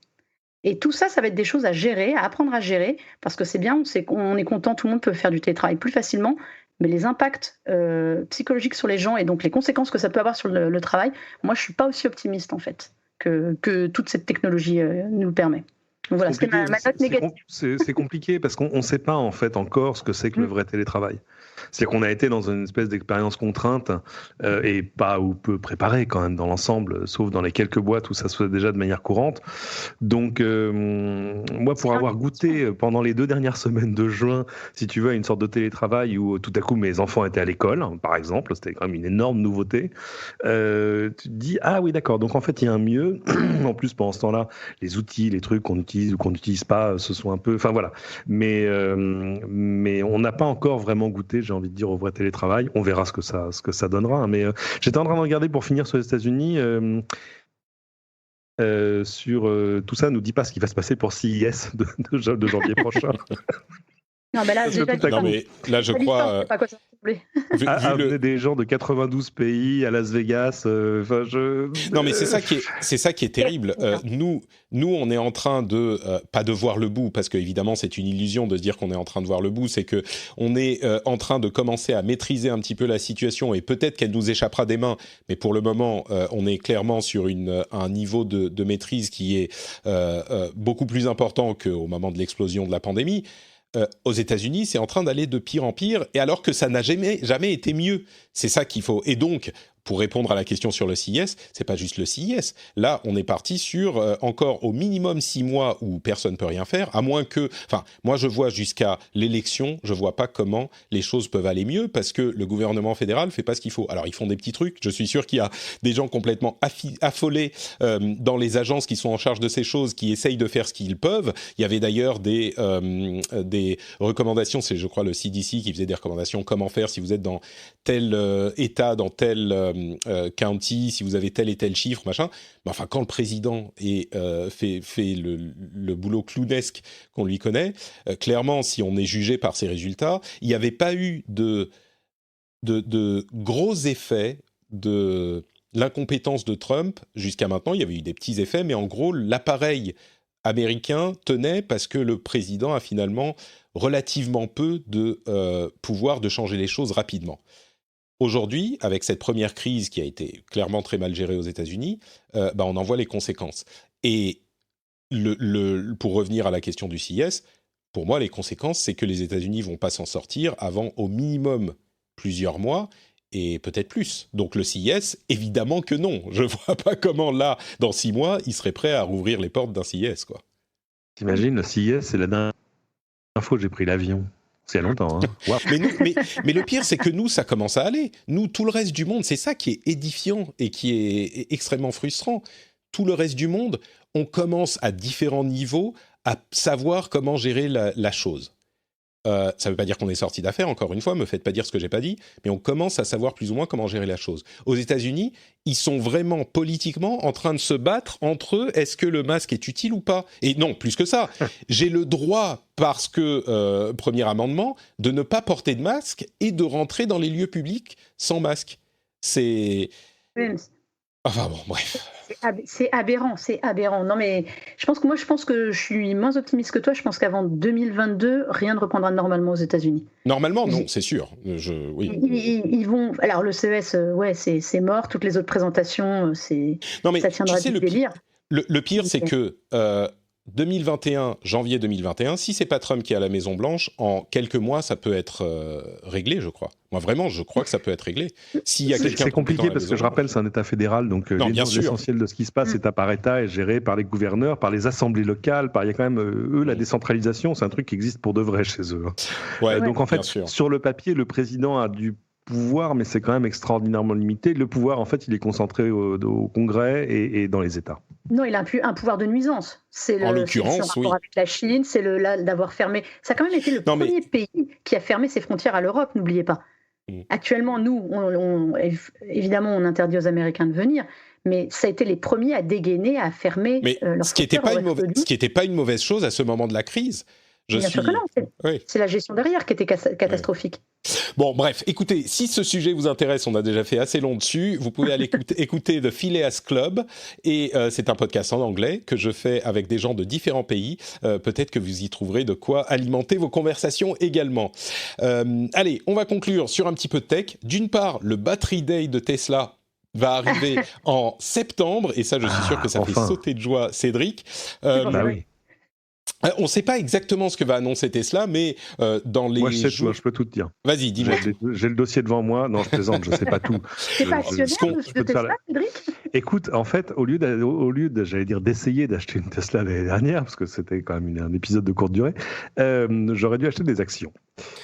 Et tout ça, ça va être des choses à gérer, à apprendre à gérer, parce que c'est bien, on est content, tout le monde peut faire du télétravail plus facilement, mais les impacts psychologiques sur les gens et donc les conséquences que ça peut avoir sur le travail, moi je suis pas aussi optimiste en fait que toute cette technologie nous permet. Donc voilà, c'était ma note négative.
C'est compliqué parce qu'on ne sait pas en fait encore ce que c'est que le vrai télétravail. C'est-à-dire qu'on a été dans une espèce d'expérience contrainte et pas ou peu préparée quand même dans l'ensemble, sauf dans les quelques boîtes où ça se fait déjà de manière courante. Donc moi, pour avoir goûté pendant les 2 dernières semaines de juin, si tu veux, à une sorte de télétravail où tout à coup mes enfants étaient à l'école, par exemple, c'était quand même une énorme nouveauté, tu te dis « Ah oui, d'accord, donc en fait il y a un mieux ». En plus, pendant ce temps-là, les outils, les trucs qu'on utilise ou qu'on n'utilise pas, ce sont un peu... Enfin voilà. Mais on n'a pas encore vraiment goûté, j'ai envie de dire, au vrai télétravail. On verra ce que ça donnera. Mais j'étais en train de regarder pour finir sur les États-Unis... sur tout ça, nous dit pas ce qui va se passer pour CES de janvier prochain.
Non, mais là,
je crois...
Amener des gens de 92 pays à Las Vegas.
Non, mais c'est ça qui est terrible. Nous, on est en train de pas de voir le bout, parce qu'évidemment, c'est une illusion de se dire qu'on est en train de voir le bout. C'est que on est en train de commencer à maîtriser un petit peu la situation, et peut-être qu'elle nous échappera des mains. Mais pour le moment, on est clairement sur un niveau de maîtrise qui est beaucoup plus important qu'au moment de l'explosion de la pandémie. Aux États-Unis, c'est en train d'aller de pire en pire, et alors que ça n'a jamais été mieux. C'est ça qu'il faut. Et donc, pour répondre à la question sur le CES, c'est pas juste le CES. Là, on est parti sur encore au minimum 6 mois où personne peut rien faire, à moins que... Enfin, moi, je vois jusqu'à l'élection, je vois pas comment les choses peuvent aller mieux, parce que le gouvernement fédéral fait pas ce qu'il faut. Alors, ils font des petits trucs. Je suis sûr qu'il y a des gens complètement affolés dans les agences qui sont en charge de ces choses, qui essayent de faire ce qu'ils peuvent. Il y avait d'ailleurs des recommandations, c'est je crois le CDC qui faisait des recommandations, comment faire si vous êtes dans tel État, dans tel county, si vous avez tel et tel chiffre, machin. Mais enfin, quand le président fait le boulot clownesque qu'on lui connaît, clairement, si on est jugé par ses résultats, il n'y avait pas eu de gros effets de l'incompétence de Trump jusqu'à maintenant. Il y avait eu des petits effets, mais en gros, l'appareil américain tenait parce que le président a finalement relativement peu de pouvoir de changer les choses rapidement. Aujourd'hui, avec cette première crise qui a été clairement très mal gérée aux États-Unis, on en voit les conséquences. Et pour revenir à la question du CES, pour moi, les conséquences, c'est que les États-Unis vont pas s'en sortir avant au minimum plusieurs mois et peut-être plus. Donc le CES, évidemment que non. Je vois pas comment là, dans 6 mois, ils seraient prêts à rouvrir les portes d'un CES, quoi.
T'imagines, le CES, c'est la dernière fois que j'ai pris l'avion. C'est il y a longtemps. Hein. Wow.
Mais le pire, c'est que nous, ça commence à aller. Nous, tout le reste du monde, c'est ça qui est édifiant et qui est extrêmement frustrant. Tout le reste du monde, on commence à différents niveaux à savoir comment gérer la chose. Ça ne veut pas dire qu'on est sorti d'affaire, encore une fois, me faites pas dire ce que j'ai pas dit, mais on commence à savoir plus ou moins comment gérer la chose. Aux États-Unis, ils sont vraiment politiquement en train de se battre entre eux, est-ce que le masque est utile ou pas ? Et non, plus que ça, j'ai le droit, parce que, premier amendement, de ne pas porter de masque et de rentrer dans les lieux publics sans masque. C'est... Enfin bon, bref.
C'est aberrant. Non mais je pense que je suis moins optimiste que toi. Je pense qu'avant 2022, rien ne reprendra normalement aux États-Unis.
Normalement, non, c'est sûr. Oui.
Ils vont. Alors le CES, c'est mort. Toutes les autres présentations, ça tiendra du délire.
Le pire, c'est que 2021, janvier 2021, si c'est pas Trump qui est à la Maison Blanche, en quelques mois, ça peut être réglé, je crois. Moi, vraiment, je crois que ça peut être réglé. S'il y a quelqu'un
c'est compliqué parce que je rappelle, c'est un État fédéral, donc l'essentiel de ce qui se passe, État par État, est géré par les gouverneurs, par les assemblées locales, il y a quand même, la décentralisation, c'est un truc qui existe pour de vrai chez eux.
Ouais,
donc en fait, sur le papier, le président a du pouvoir, mais c'est quand même extraordinairement limité. Le pouvoir, en fait, il est concentré au Congrès et dans les États.
Non, il a un pouvoir de nuisance.
En l'occurrence,
oui. Avec la Chine, c'est d'avoir fermé. Ça a quand même été le premier pays qui a fermé ses frontières à l'Europe, n'oubliez pas. Actuellement, nous, évidemment, on interdit aux Américains de venir, mais ça a été les premiers à dégainer, à fermer leurs frontières.
Ce qui n'était pas une mauvaise chose à ce moment de la crise.
Bien sûr que non, c'est la gestion derrière qui était catastrophique.
Bon, bref, écoutez, si ce sujet vous intéresse, on a déjà fait assez long dessus, vous pouvez aller écouter The Phileas Club, et c'est un podcast en anglais que je fais avec des gens de différents pays. Peut-être que vous y trouverez de quoi alimenter vos conversations également. Allez, on va conclure sur un petit peu de tech. D'une part, le Battery Day de Tesla va arriver en septembre, et ça, je suis sûr que ça fait sauter de joie Cédric.
Oui.
On ne sait pas exactement ce que va annoncer Tesla, mais dans les
moi, je peux tout te dire.
Vas-y, dis-moi.
J'ai le dossier devant moi. Non, je plaisante, je ne sais pas tout.
T'es pas actionnaire de Tesla, Cédric ?
Écoute, en fait, au lieu de, j'allais dire, d'essayer d'acheter une Tesla l'année dernière, parce que c'était quand même un épisode de courte durée, j'aurais dû acheter des actions.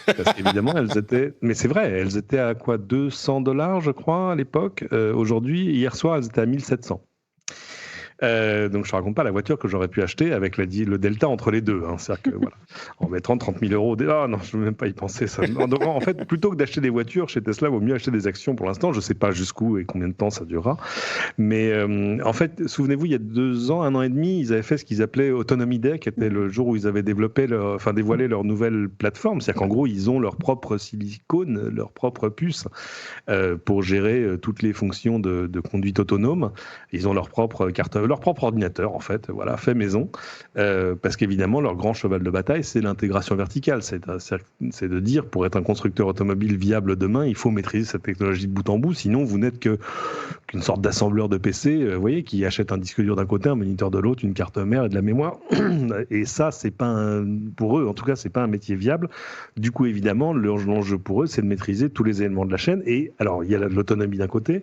Parce qu'évidemment, elles étaient... Mais c'est vrai, elles étaient à quoi, $200, je crois, à l'époque. Aujourd'hui, hier soir, elles étaient à 1700. Donc je ne raconte pas la voiture que j'aurais pu acheter avec le delta entre les deux. C'est-à-dire que voilà, en mettant 30 000 euros. Ah non, je ne veux même pas y penser. Ça. En fait, plutôt que d'acheter des voitures chez Tesla, il vaut mieux acheter des actions pour l'instant. Je ne sais pas jusqu'où et combien de temps ça durera. Mais en fait, souvenez-vous, il y a 2 ans, 1 an et demi, ils avaient fait ce qu'ils appelaient Autonomy Day, qui était le jour où ils avaient dévoilé leur nouvelle plateforme. C'est-à-dire qu'en gros, ils ont leur propre silicone, leur propre puce pour gérer toutes les fonctions de conduite autonome. Ils ont leur propre ordinateur, en fait, voilà, fait maison, parce qu'évidemment, leur grand cheval de bataille, c'est l'intégration verticale. C'est de dire, pour être un constructeur automobile viable demain, il faut maîtriser cette technologie de bout en bout, sinon vous n'êtes qu'une sorte d'assembleur de PC, vous voyez, qui achète un disque dur d'un côté, un moniteur de l'autre, une carte mère et de la mémoire. Et ça, c'est pas pour eux, en tout cas, c'est pas un métier viable. Du coup, évidemment, l'enjeu pour eux, c'est de maîtriser tous les éléments de la chaîne. Et alors, il y a l'autonomie d'un côté,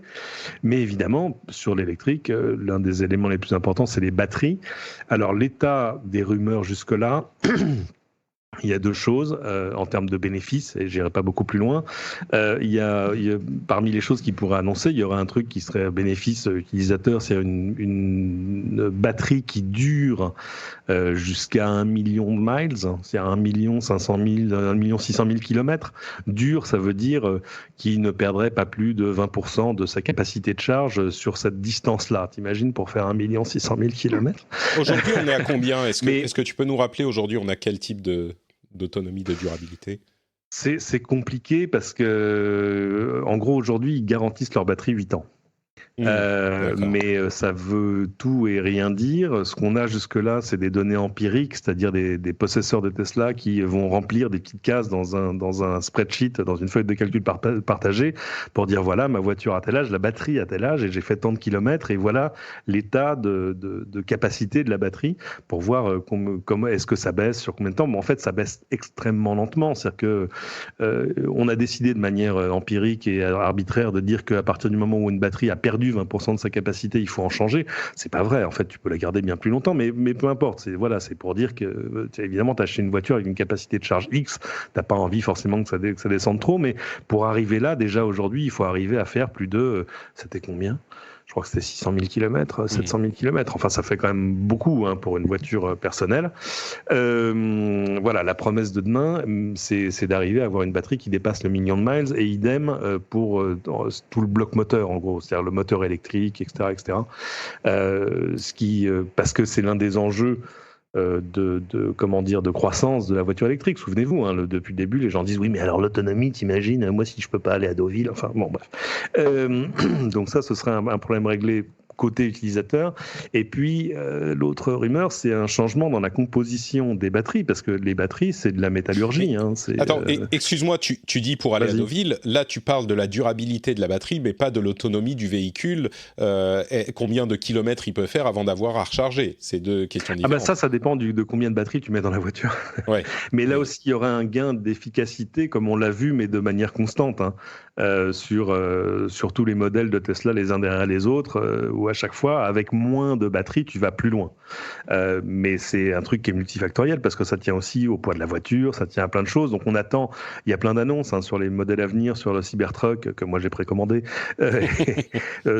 mais évidemment, sur l'électrique, l'un des éléments les plus importants, c'est les batteries. Alors, l'état des rumeurs jusque-là, il y a 2 choses en termes de bénéfices, et je n'irai pas beaucoup plus loin. Il y a, parmi les choses qu'ils pourraient annoncer, il y aurait un truc qui serait bénéfice utilisateur, c'est une batterie qui dure jusqu'à 1 million de miles, c'est-à-dire 1 600 000 kilomètres. Dure, ça veut dire qu'il ne perdrait pas plus de 20% de sa capacité de charge sur cette distance-là. T'imagines, pour faire 1 600 000 kilomètres.
Aujourd'hui, on est à combien ? Est-ce que tu peux nous rappeler aujourd'hui, on a quel type d'autonomie, de durabilité ?
C'est compliqué parce que, en gros, aujourd'hui, ils garantissent leur batterie 8 ans. Mais ça veut tout et rien dire. Ce qu'on a jusque-là, c'est des données empiriques, c'est-à-dire des possesseurs de Tesla qui vont remplir des petites cases dans un spreadsheet, dans une feuille de calcul partagée, pour dire voilà, ma voiture à tel âge, la batterie à tel âge, et j'ai fait tant de kilomètres, et voilà l'état de capacité de la batterie, pour voir comment est-ce que ça baisse, sur combien de temps. Mais en fait, ça baisse extrêmement lentement. C'est-à-dire que on a décidé de manière empirique et arbitraire de dire qu'à partir du moment où une batterie a perdu 20% de sa capacité, il faut en changer. C'est pas vrai. En fait, tu peux la garder bien plus longtemps, mais peu importe. C'est pour dire que, évidemment, tu as acheté une voiture avec une capacité de charge X, t'as pas envie forcément que ça descende trop, mais pour arriver là, déjà aujourd'hui, il faut arriver à faire plus de, c'était combien ? Je crois que c'était 600 000 km, 700 000 km. Enfin, ça fait quand même beaucoup pour une voiture personnelle. Voilà, la promesse de demain, c'est d'arriver à avoir une batterie qui dépasse le 1 million de miles, et idem pour tout le bloc moteur, en gros, c'est-à-dire le moteur électrique, etc., etc. Parce que c'est l'un des enjeux de croissance de la voiture électrique. Souvenez-vous, depuis le début, les gens disent oui, mais alors l'autonomie, t'imagines, moi si je peux pas aller à Deauville, enfin bon bref. Donc ça, ce serait un problème réglé côté utilisateur. Et puis, l'autre rumeur, c'est un changement dans la composition des batteries, parce que les batteries, c'est de la métallurgie.
Attends, excuse-moi, tu dis pour aller à Deauville, là tu parles de la durabilité de la batterie, mais pas de l'autonomie du véhicule, combien de kilomètres il peut faire avant d'avoir à recharger. C'est 2 questions différentes.
Ça dépend de combien de batteries tu mets dans la voiture. Ouais. Mais là aussi, il y aura un gain d'efficacité, comme on l'a vu, mais de manière constante, sur tous les modèles de Tesla, les uns derrière les autres, où à chaque fois, avec moins de batterie, tu vas plus loin. Mais c'est un truc qui est multifactoriel, parce que ça tient aussi au poids de la voiture, ça tient à plein de choses. Donc on attend, il y a plein d'annonces sur les modèles à venir, sur le Cybertruck que moi j'ai précommandé,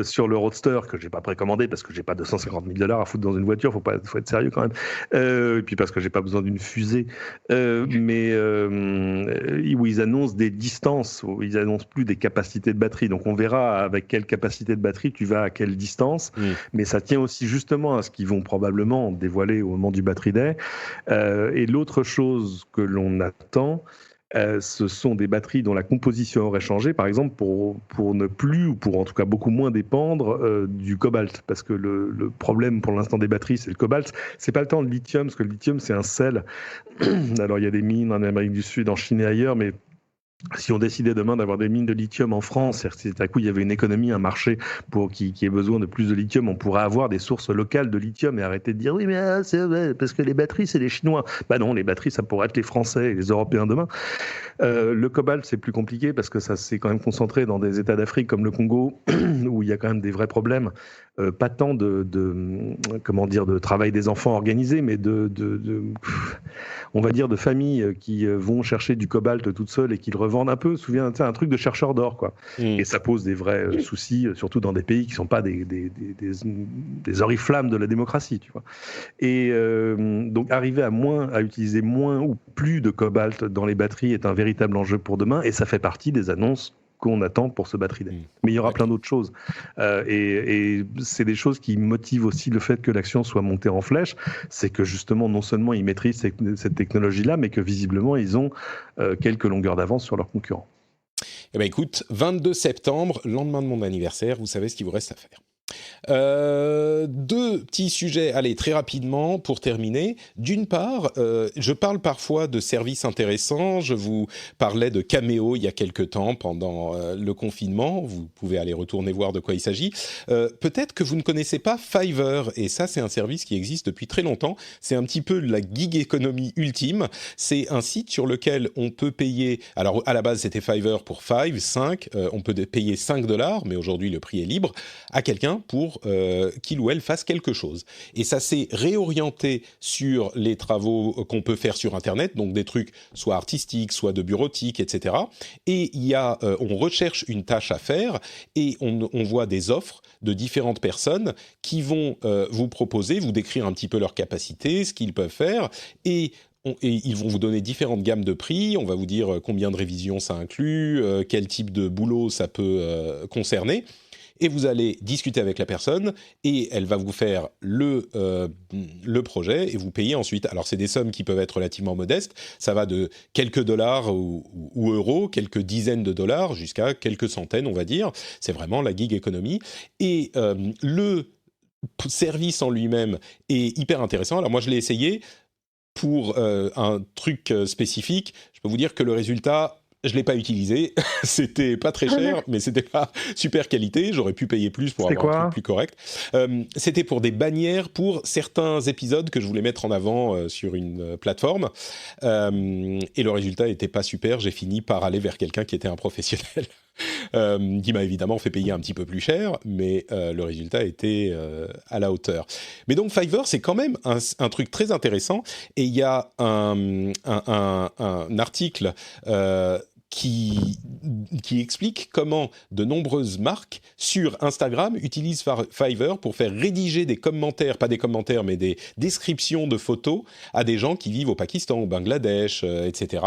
sur le Roadster que j'ai pas précommandé parce que j'ai pas $250 000 à foutre dans une voiture, faut être sérieux quand même. Et puis parce que j'ai pas besoin d'une fusée. Mais où ils annoncent des distances, où ils annoncent plus plus des capacités de batterie. Donc on verra avec quelle capacité de batterie tu vas à quelle distance, mais ça tient aussi justement à ce qu'ils vont probablement dévoiler au moment du Battery Day. Et l'autre chose que l'on attend, ce sont des batteries dont la composition aurait changé, par exemple pour ne plus, ou pour en tout cas beaucoup moins dépendre du cobalt, parce que le problème pour l'instant des batteries, c'est le cobalt. C'est pas le temps de lithium, parce que le lithium c'est un sel. Alors il y a des mines en Amérique du Sud, en Chine et ailleurs, mais si on décidait demain d'avoir des mines de lithium en France, si tout à coup il y avait une économie, un marché qui ait besoin de plus de lithium, on pourrait avoir des sources locales de lithium et arrêter de dire oui mais c'est vrai, parce que les batteries c'est les Chinois. Bah non, les batteries ça pourrait être les Français et les Européens demain. Le cobalt c'est plus compliqué parce que ça s'est quand même concentré dans des États d'Afrique comme le Congo où il y a quand même des vrais problèmes. Pas tant de travail des enfants organisé, mais on va dire de familles qui vont chercher du cobalt toutes seules et qui le revendent un peu. Souviens-toi, un truc de chercheur d'or, quoi. Et ça pose des vrais soucis, surtout dans des pays qui sont pas des oriflammes de la démocratie, tu vois. Et donc arriver à utiliser moins ou plus de cobalt dans les batteries est un véritable enjeu pour demain, et ça fait partie des annonces qu'on attend pour ce Battery Day. Mais il y aura plein d'autres choses. Et c'est des choses qui motivent aussi le fait que l'action soit montée en flèche. C'est que justement, non seulement ils maîtrisent cette technologie-là, mais que visiblement, ils ont quelques longueurs d'avance sur leurs concurrents.
Eh bien, écoute, 22 septembre, lendemain de mon anniversaire, vous savez ce qu'il vous reste à faire. Deux petits sujets, allez, très rapidement pour terminer. D'une part, je parle parfois de services intéressants. Je vous parlais de Cameo il y a quelques temps pendant le confinement. Vous pouvez aller retourner voir de quoi il s'agit. Peut-être que vous ne connaissez pas Fiverr, et ça c'est un service qui existe depuis très longtemps. C'est un petit peu la gig économie ultime. C'est un site sur lequel on peut payer, alors à la base c'était Fiverr pour 5, on peut payer $5, mais aujourd'hui le prix est libre, à quelqu'un pour qu'il ou elle fasse quelque chose. Et ça s'est réorienté sur les travaux qu'on peut faire sur Internet, donc des trucs soit artistiques, soit de bureautique, etc. Et on recherche une tâche à faire et on voit des offres de différentes personnes qui vont vous décrire un petit peu leurs capacités, ce qu'ils peuvent faire, et ils vont vous donner différentes gammes de prix. On va vous dire combien de révisions ça inclut, quel type de boulot ça peut concerner. Et vous allez discuter avec la personne et elle va vous faire le projet et vous payer ensuite. Alors, c'est des sommes qui peuvent être relativement modestes. Ça va de quelques dollars ou euros, quelques dizaines de dollars, jusqu'à quelques centaines, on va dire. C'est vraiment la gig economy. Et le service en lui-même est hyper intéressant. Alors, moi, je l'ai essayé pour un truc spécifique. Je peux vous dire que le résultat... Je ne l'ai pas utilisé, c'était pas très cher, mais c'était pas super qualité, j'aurais pu payer plus pour avoir un truc plus correct. C'était pour des bannières pour certains épisodes que je voulais mettre en avant sur une plateforme, et le résultat n'était pas super, j'ai fini par aller vers quelqu'un qui était un professionnel. Qui m'a évidemment fait payer un petit peu plus cher, mais le résultat était à la hauteur. Mais donc Fiverr, c'est quand même un truc très intéressant, et il y a un article qui explique comment de nombreuses marques sur Instagram utilisent Fiverr pour faire rédiger des commentaires, pas des commentaires, mais des descriptions de photos à des gens qui vivent au Pakistan, au Bangladesh, etc.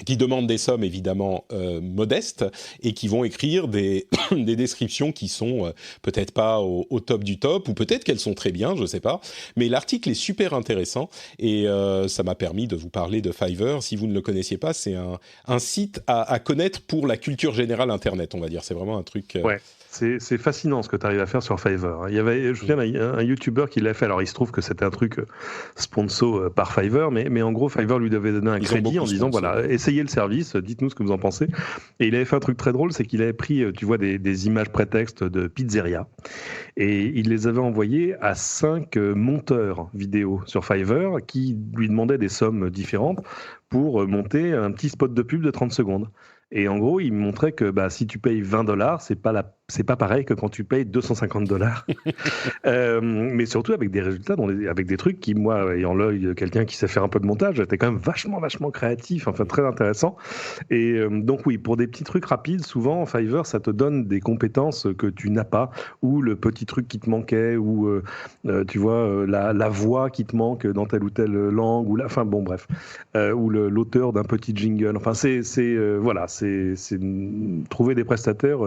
Qui demandent des sommes évidemment modestes et qui vont écrire des descriptions qui sont peut-être pas au top du top, ou peut-être qu'elles sont très bien, je sais pas. Mais l'article est super intéressant et ça m'a permis de vous parler de Fiverr. Si vous ne le connaissiez pas, c'est un site à connaître pour la culture générale Internet, on va dire. C'est vraiment un truc...
Ouais. C'est fascinant ce que tu arrives à faire sur Fiverr. Je me souviens, un YouTuber qui l'a fait. Alors, il se trouve que c'était un truc sponsor par Fiverr, mais en gros, Fiverr lui devait donner un crédit en disant, voilà, essayez le service, dites-nous ce que vous en pensez. Et il avait fait un truc très drôle, c'est qu'il avait pris, tu vois, des images prétextes de pizzeria, et il les avait envoyées à 5 monteurs vidéo sur Fiverr qui lui demandaient des sommes différentes pour monter un petit spot de pub de 30 secondes. Et en gros, il me montrait que si tu payes $20, c'est pas la c'est pas pareil que quand tu payes $250. Mais surtout avec des résultats, avec des trucs qui, moi, ayant l'œil quelqu'un qui sait faire un peu de montage, était quand même vachement créatif, enfin très intéressant. Et donc oui, pour des petits trucs rapides, souvent Fiverr, ça te donne des compétences que tu n'as pas, ou le petit truc qui te manquait, ou tu vois la voix qui te manque dans telle ou telle langue, ou enfin bon bref, ou l'auteur d'un petit jingle. Enfin c'est trouver des prestataires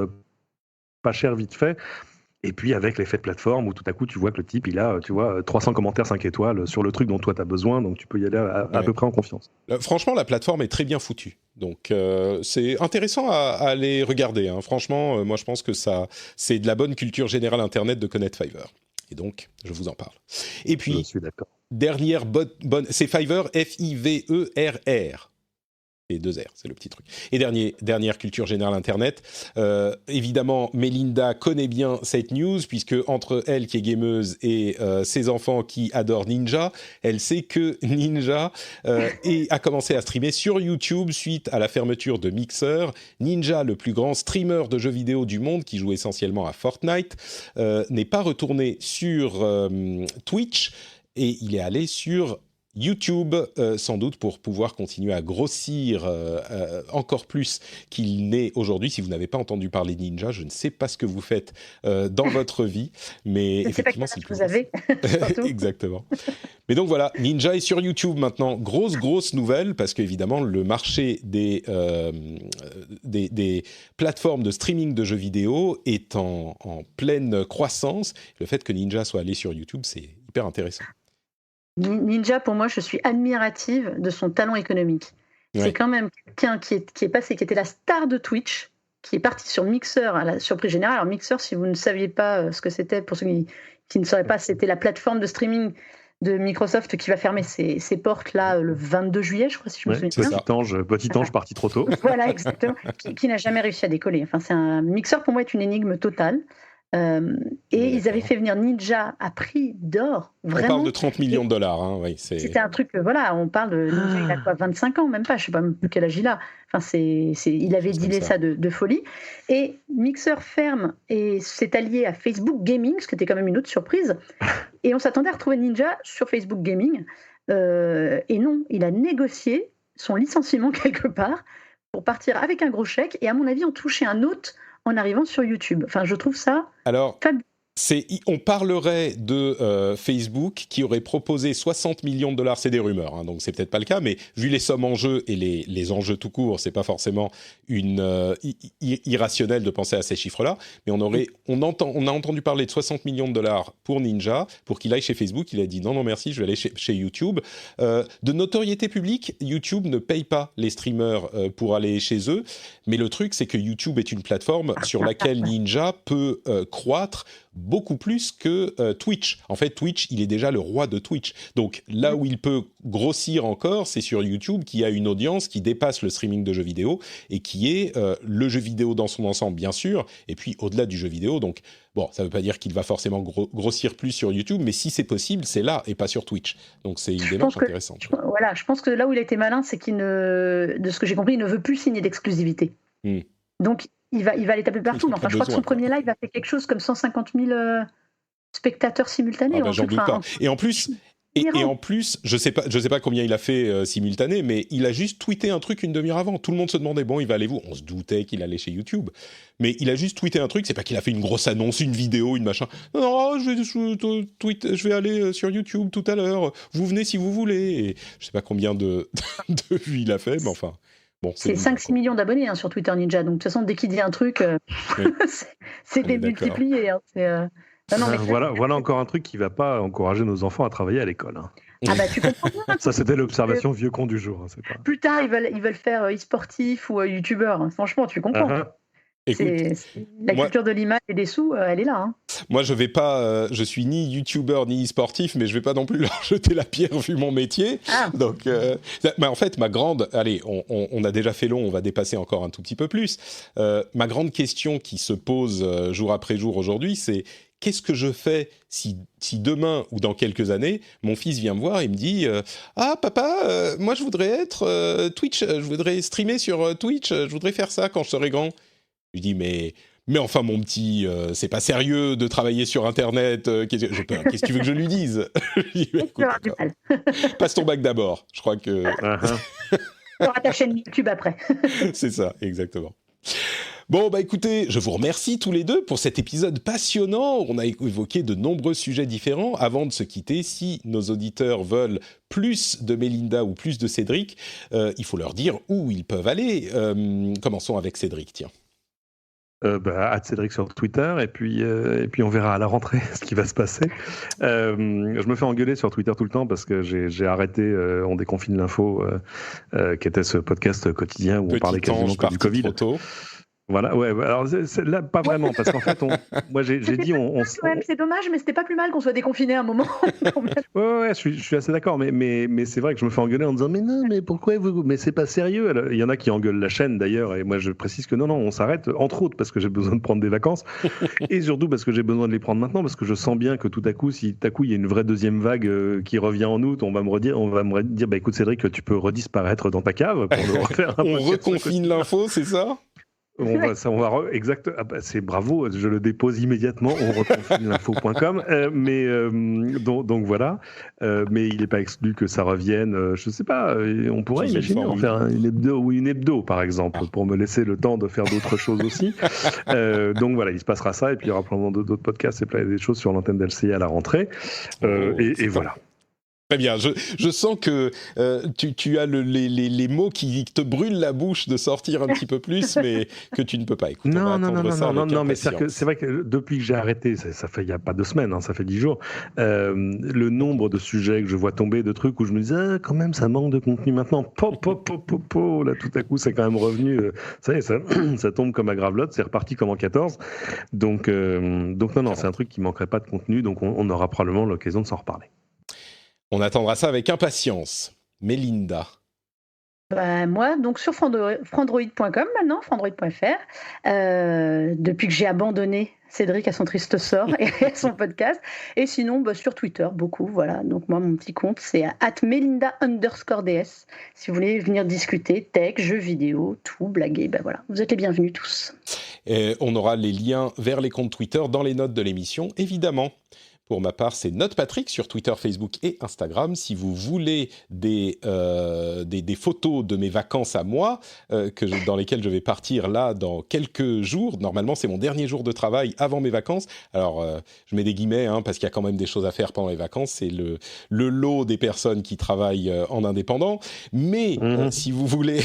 pas cher vite fait. Et puis avec l'effet de plateforme où tout à coup tu vois que le type il a 300 commentaires 5 étoiles sur le truc dont toi tu as besoin, donc tu peux y aller à peu près en confiance.
Franchement, la plateforme est très bien foutue. Donc c'est intéressant à aller regarder. Hein. Franchement, moi je pense que c'est de la bonne culture générale Internet de connaître Fiverr. Et donc, je vous en parle. Et puis,
je suis d'accord.
Dernière bonne, c'est Fiverr, Fiverr. Et 2 R, c'est le petit truc. Et dernière culture générale Internet. Évidemment, Mélinda connaît bien cette news, puisque entre elle qui est gameuse et ses enfants qui adorent Ninja, elle sait que Ninja a commencé à streamer sur YouTube suite à la fermeture de Mixer. Ninja, le plus grand streamer de jeux vidéo du monde, qui joue essentiellement à Fortnite, n'est pas retourné sur Twitch, et il est allé sur YouTube, sans doute pour pouvoir continuer à grossir encore plus qu'il n'est aujourd'hui. Si vous n'avez pas entendu parler de Ninja, je ne sais pas ce que vous faites dans votre vie, mais effectivement, c'est le plus
vous avez.
Exactement. Mais donc voilà, Ninja est sur YouTube maintenant. Grosse nouvelle, parce qu'évidemment, le marché des plateformes de streaming de jeux vidéo est en pleine croissance. Le fait que Ninja soit allé sur YouTube, c'est hyper intéressant.
Ninja, pour moi, je suis admirative de son talent économique. Ouais. C'est quand même quelqu'un qui était la star de Twitch, qui est parti sur Mixer à la surprise générale. Alors Mixer, si vous ne saviez pas ce que c'était, pour ceux qui ne sauraient pas, c'était la plateforme de streaming de Microsoft qui va fermer ses portes là le 22 juillet, je crois, si je me souviens bien.
Petit ange parti trop tôt.
Voilà, exactement. qui n'a jamais réussi à décoller. Enfin, Mixer, pour moi, est une énigme totale. Et ils avaient fait venir Ninja à prix d'or. Vraiment.
On parle de 30 millions de dollars. Hein, oui,
c'était un truc, on parle de Ninja, il a quoi, 25 ans, même pas, je ne sais pas même plus quel âge il a. Enfin, il avait dealé ça de folie. Et Mixer ferme et s'est allié à Facebook Gaming, ce qui était quand même une autre surprise. Et on s'attendait à retrouver Ninja sur Facebook Gaming. Et non, il a négocié son licenciement quelque part pour partir avec un gros chèque et à mon avis en toucher un autre en arrivant sur YouTube. Enfin, je trouve ça fabuleux.
On parlerait de Facebook qui aurait proposé 60 millions de dollars, c'est des rumeurs, hein, donc c'est peut-être pas le cas, mais vu les sommes en jeu et les enjeux tout court, c'est pas forcément irrationnel de penser à ces chiffres-là, mais on a entendu parler de 60 millions de dollars pour Ninja, pour qu'il aille chez Facebook, il a dit non merci, je vais aller chez YouTube. De notoriété publique, YouTube ne paye pas les streamers pour aller chez eux, mais le truc c'est que YouTube est une plateforme sur laquelle Ninja peut croître beaucoup plus que Twitch. En fait, Twitch, il est déjà le roi de Twitch. Donc là où il peut grossir encore, c'est sur YouTube, qui a une audience qui dépasse le streaming de jeux vidéo et qui est le jeu vidéo dans son ensemble, bien sûr, et puis au-delà du jeu vidéo. Donc bon, ça ne veut pas dire qu'il va forcément grossir plus sur YouTube, mais si c'est possible, c'est là et pas sur Twitch. Donc c'est une démarche intéressante.
Voilà, je pense que là où il a été malin, c'est de ce que j'ai compris, il ne veut plus signer d'exclusivité. Donc il va aller taper partout. Enfin, je crois que son premier live a fait quelque chose comme 150 000 spectateurs simultanés.
J'en doute pas. Et en plus, je sais pas combien il a fait simultané, mais il a juste tweeté un truc une demi-heure avant. Tout le monde se demandait, bon, il va aller où ? On se doutait qu'il allait chez YouTube. Mais il a juste tweeté un truc, c'est pas qu'il a fait une grosse annonce, une vidéo, une machin. Non, je vais aller sur YouTube tout à l'heure. Vous venez si vous voulez. Et je sais pas combien de vues il a fait, mais enfin... Bon,
c'est 5-6 millions d'abonnés sur Twitter Ninja, donc de toute façon, dès qu'il dit un truc, c'est démultiplié. Hein,
voilà encore un truc qui ne va pas encourager nos enfants à travailler à l'école. Hein.
Ah bah tu comprends bien.
Ça, c'était l'observation vieux con du jour. Hein, c'est pas...
Plus tard, ils veulent faire e-sportif ou youtubeur. Franchement, tu comprends. Écoute, la culture de l'image et des sous, elle est là. Hein.
Moi, je suis ni youtubeur ni sportif, mais je vais pas non plus leur jeter la pierre vu mon métier. Donc, mais en fait, ma grande, allez, on a déjà fait long, on va dépasser encore un tout petit peu plus. Ma grande question qui se pose jour après jour aujourd'hui, c'est qu'est-ce que je fais si demain ou dans quelques années, mon fils vient me voir et me dit ah papa, moi je voudrais être Twitch, je voudrais streamer sur Twitch, je voudrais faire ça quand je serai grand. Je dis, mais Mais enfin, mon petit, c'est pas sérieux de travailler sur Internet. Qu'est-ce que tu veux que je lui dise? Écoute, passe ton bac d'abord. Je crois que...
Tu auras ta chaîne YouTube après.
C'est ça, exactement. Bon, écoutez, je vous remercie tous les deux pour cet épisode passionnant. On a évoqué de nombreux sujets différents. Avant de se quitter, si nos auditeurs veulent plus de Mélinda ou plus de Cédric, il faut leur dire où ils peuvent aller. Commençons avec Cédric, tiens.
Cédric sur Twitter, et puis on verra à la rentrée ce qui va se passer. Je me fais engueuler sur Twitter tout le temps parce que j'ai arrêté On déconfine l'info, qui était ce podcast quotidien où on parlait quasiment que du Covid.
Trop tôt.
Voilà, ouais. Alors là, pas vraiment, parce qu'en fait, moi j'ai dit,
c'est dommage, mais c'était pas plus mal qu'on soit déconfiné à un moment.
ouais, je suis assez d'accord, mais c'est vrai que je me fais engueuler en disant, mais non, mais pourquoi mais c'est pas sérieux. Alors, il y en a qui engueulent la chaîne d'ailleurs, et moi je précise que non, on s'arrête, entre autres parce que j'ai besoin de prendre des vacances, et surtout parce que j'ai besoin de les prendre maintenant, parce que je sens bien que tout à coup, si il y a une vraie deuxième vague qui revient en août, on va me dire, écoute Cédric, tu peux redisparaître dans ta cave pour nous refaire un
on reconfine l'info, c'est ça?
Exact. C'est bravo, je le dépose immédiatement. On reconfine l'info.com. Donc voilà. Mais il n'est pas exclu que ça revienne. Je ne sais pas. On pourrait imaginer en faire une hebdo, par exemple, pour me laisser le temps de faire d'autres choses aussi. Donc voilà, il se passera ça. Et puis il y aura plein d'autres podcasts et des choses sur l'antenne d'LCI à la rentrée. Et voilà.
Très bien, je sens que tu as les mots qui te brûlent la bouche de sortir un petit peu plus, mais que tu ne peux pas écouter.
Non, mais c'est vrai que depuis que j'ai arrêté, ça fait il n'y a pas 2 semaines, ça fait 10 jours, le nombre de sujets que je vois tomber, de trucs où je me disais, quand même, ça manque de contenu maintenant, là tout à coup, c'est quand même revenu, ça y est, ça tombe comme à Gravelotte, c'est reparti comme en 14, donc non, c'est un truc qui manquerait pas de contenu, donc on aura probablement l'occasion de s'en reparler.
On attendra ça avec impatience. Mélinda.
Moi, donc sur frandroid.com maintenant, frandroid.fr, depuis que j'ai abandonné Cédric à son triste sort et à son podcast. Et sinon, sur Twitter, beaucoup, voilà. Donc moi, mon petit compte, c'est @melinda_ds. Si vous voulez venir discuter tech, jeux vidéo, tout, blaguer, voilà. Vous êtes les bienvenus tous.
Et on aura les liens vers les comptes Twitter dans les notes de l'émission, évidemment. Pour ma part, c'est NotePatrick sur Twitter, Facebook et Instagram. Si vous voulez des photos de mes vacances à moi, dans lesquelles je vais partir là dans quelques jours. Normalement, c'est mon dernier jour de travail avant mes vacances. Alors, je mets des guillemets parce qu'il y a quand même des choses à faire pendant les vacances. C'est le lot des personnes qui travaillent en indépendant. Mais si vous voulez,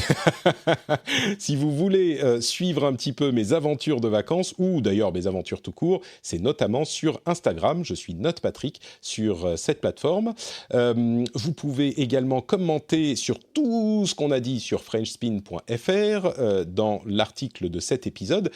suivre un petit peu mes aventures de vacances ou d'ailleurs mes aventures tout court, c'est notamment sur Instagram. Je suis NotePatrick sur cette plateforme. Vous pouvez également commenter sur tout ce qu'on a dit sur frenchspin.fr dans l'article de cet épisode.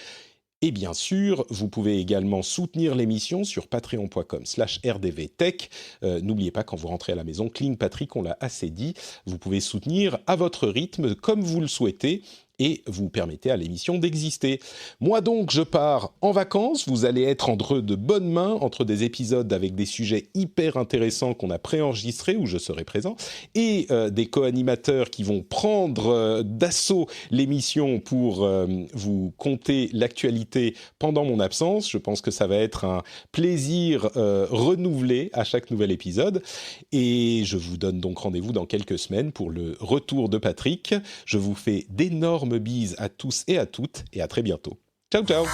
Et bien sûr, vous pouvez également soutenir l'émission sur patreon.com/rdvtech. N'oubliez pas, quand vous rentrez à la maison, Cling Patrick, on l'a assez dit, vous pouvez soutenir à votre rythme, comme vous le souhaitez, et vous permettez à l'émission d'exister. Moi donc, je pars en vacances. Vous allez être entre de bonnes mains, entre des épisodes avec des sujets hyper intéressants qu'on a préenregistrés, où je serai présent, et des co-animateurs qui vont prendre d'assaut l'émission pour vous conter l'actualité pendant mon absence. Je pense que ça va être un plaisir renouvelé à chaque nouvel épisode. Et je vous donne donc rendez-vous dans quelques semaines pour le retour de Patrick. Je vous fais d'énormes bises à tous et à toutes, et à très bientôt. Ciao, ciao.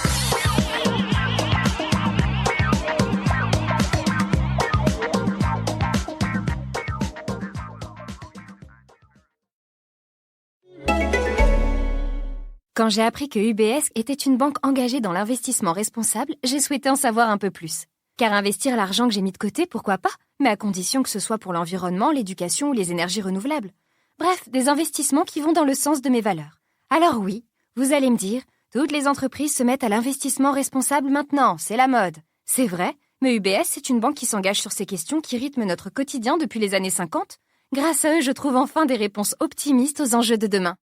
Quand j'ai appris que UBS était une banque engagée dans l'investissement responsable, j'ai souhaité en savoir un peu plus. Car investir l'argent que j'ai mis de côté, pourquoi pas, mais à condition que ce soit pour l'environnement, l'éducation ou les énergies renouvelables. Bref, des investissements qui vont dans le sens de mes valeurs. Alors oui, vous allez me dire, toutes les entreprises se mettent à l'investissement responsable maintenant, c'est la mode. C'est vrai, mais UBS, c'est une banque qui s'engage sur ces questions qui rythment notre quotidien depuis les années 50. Grâce à eux, je trouve enfin des réponses optimistes aux enjeux de demain.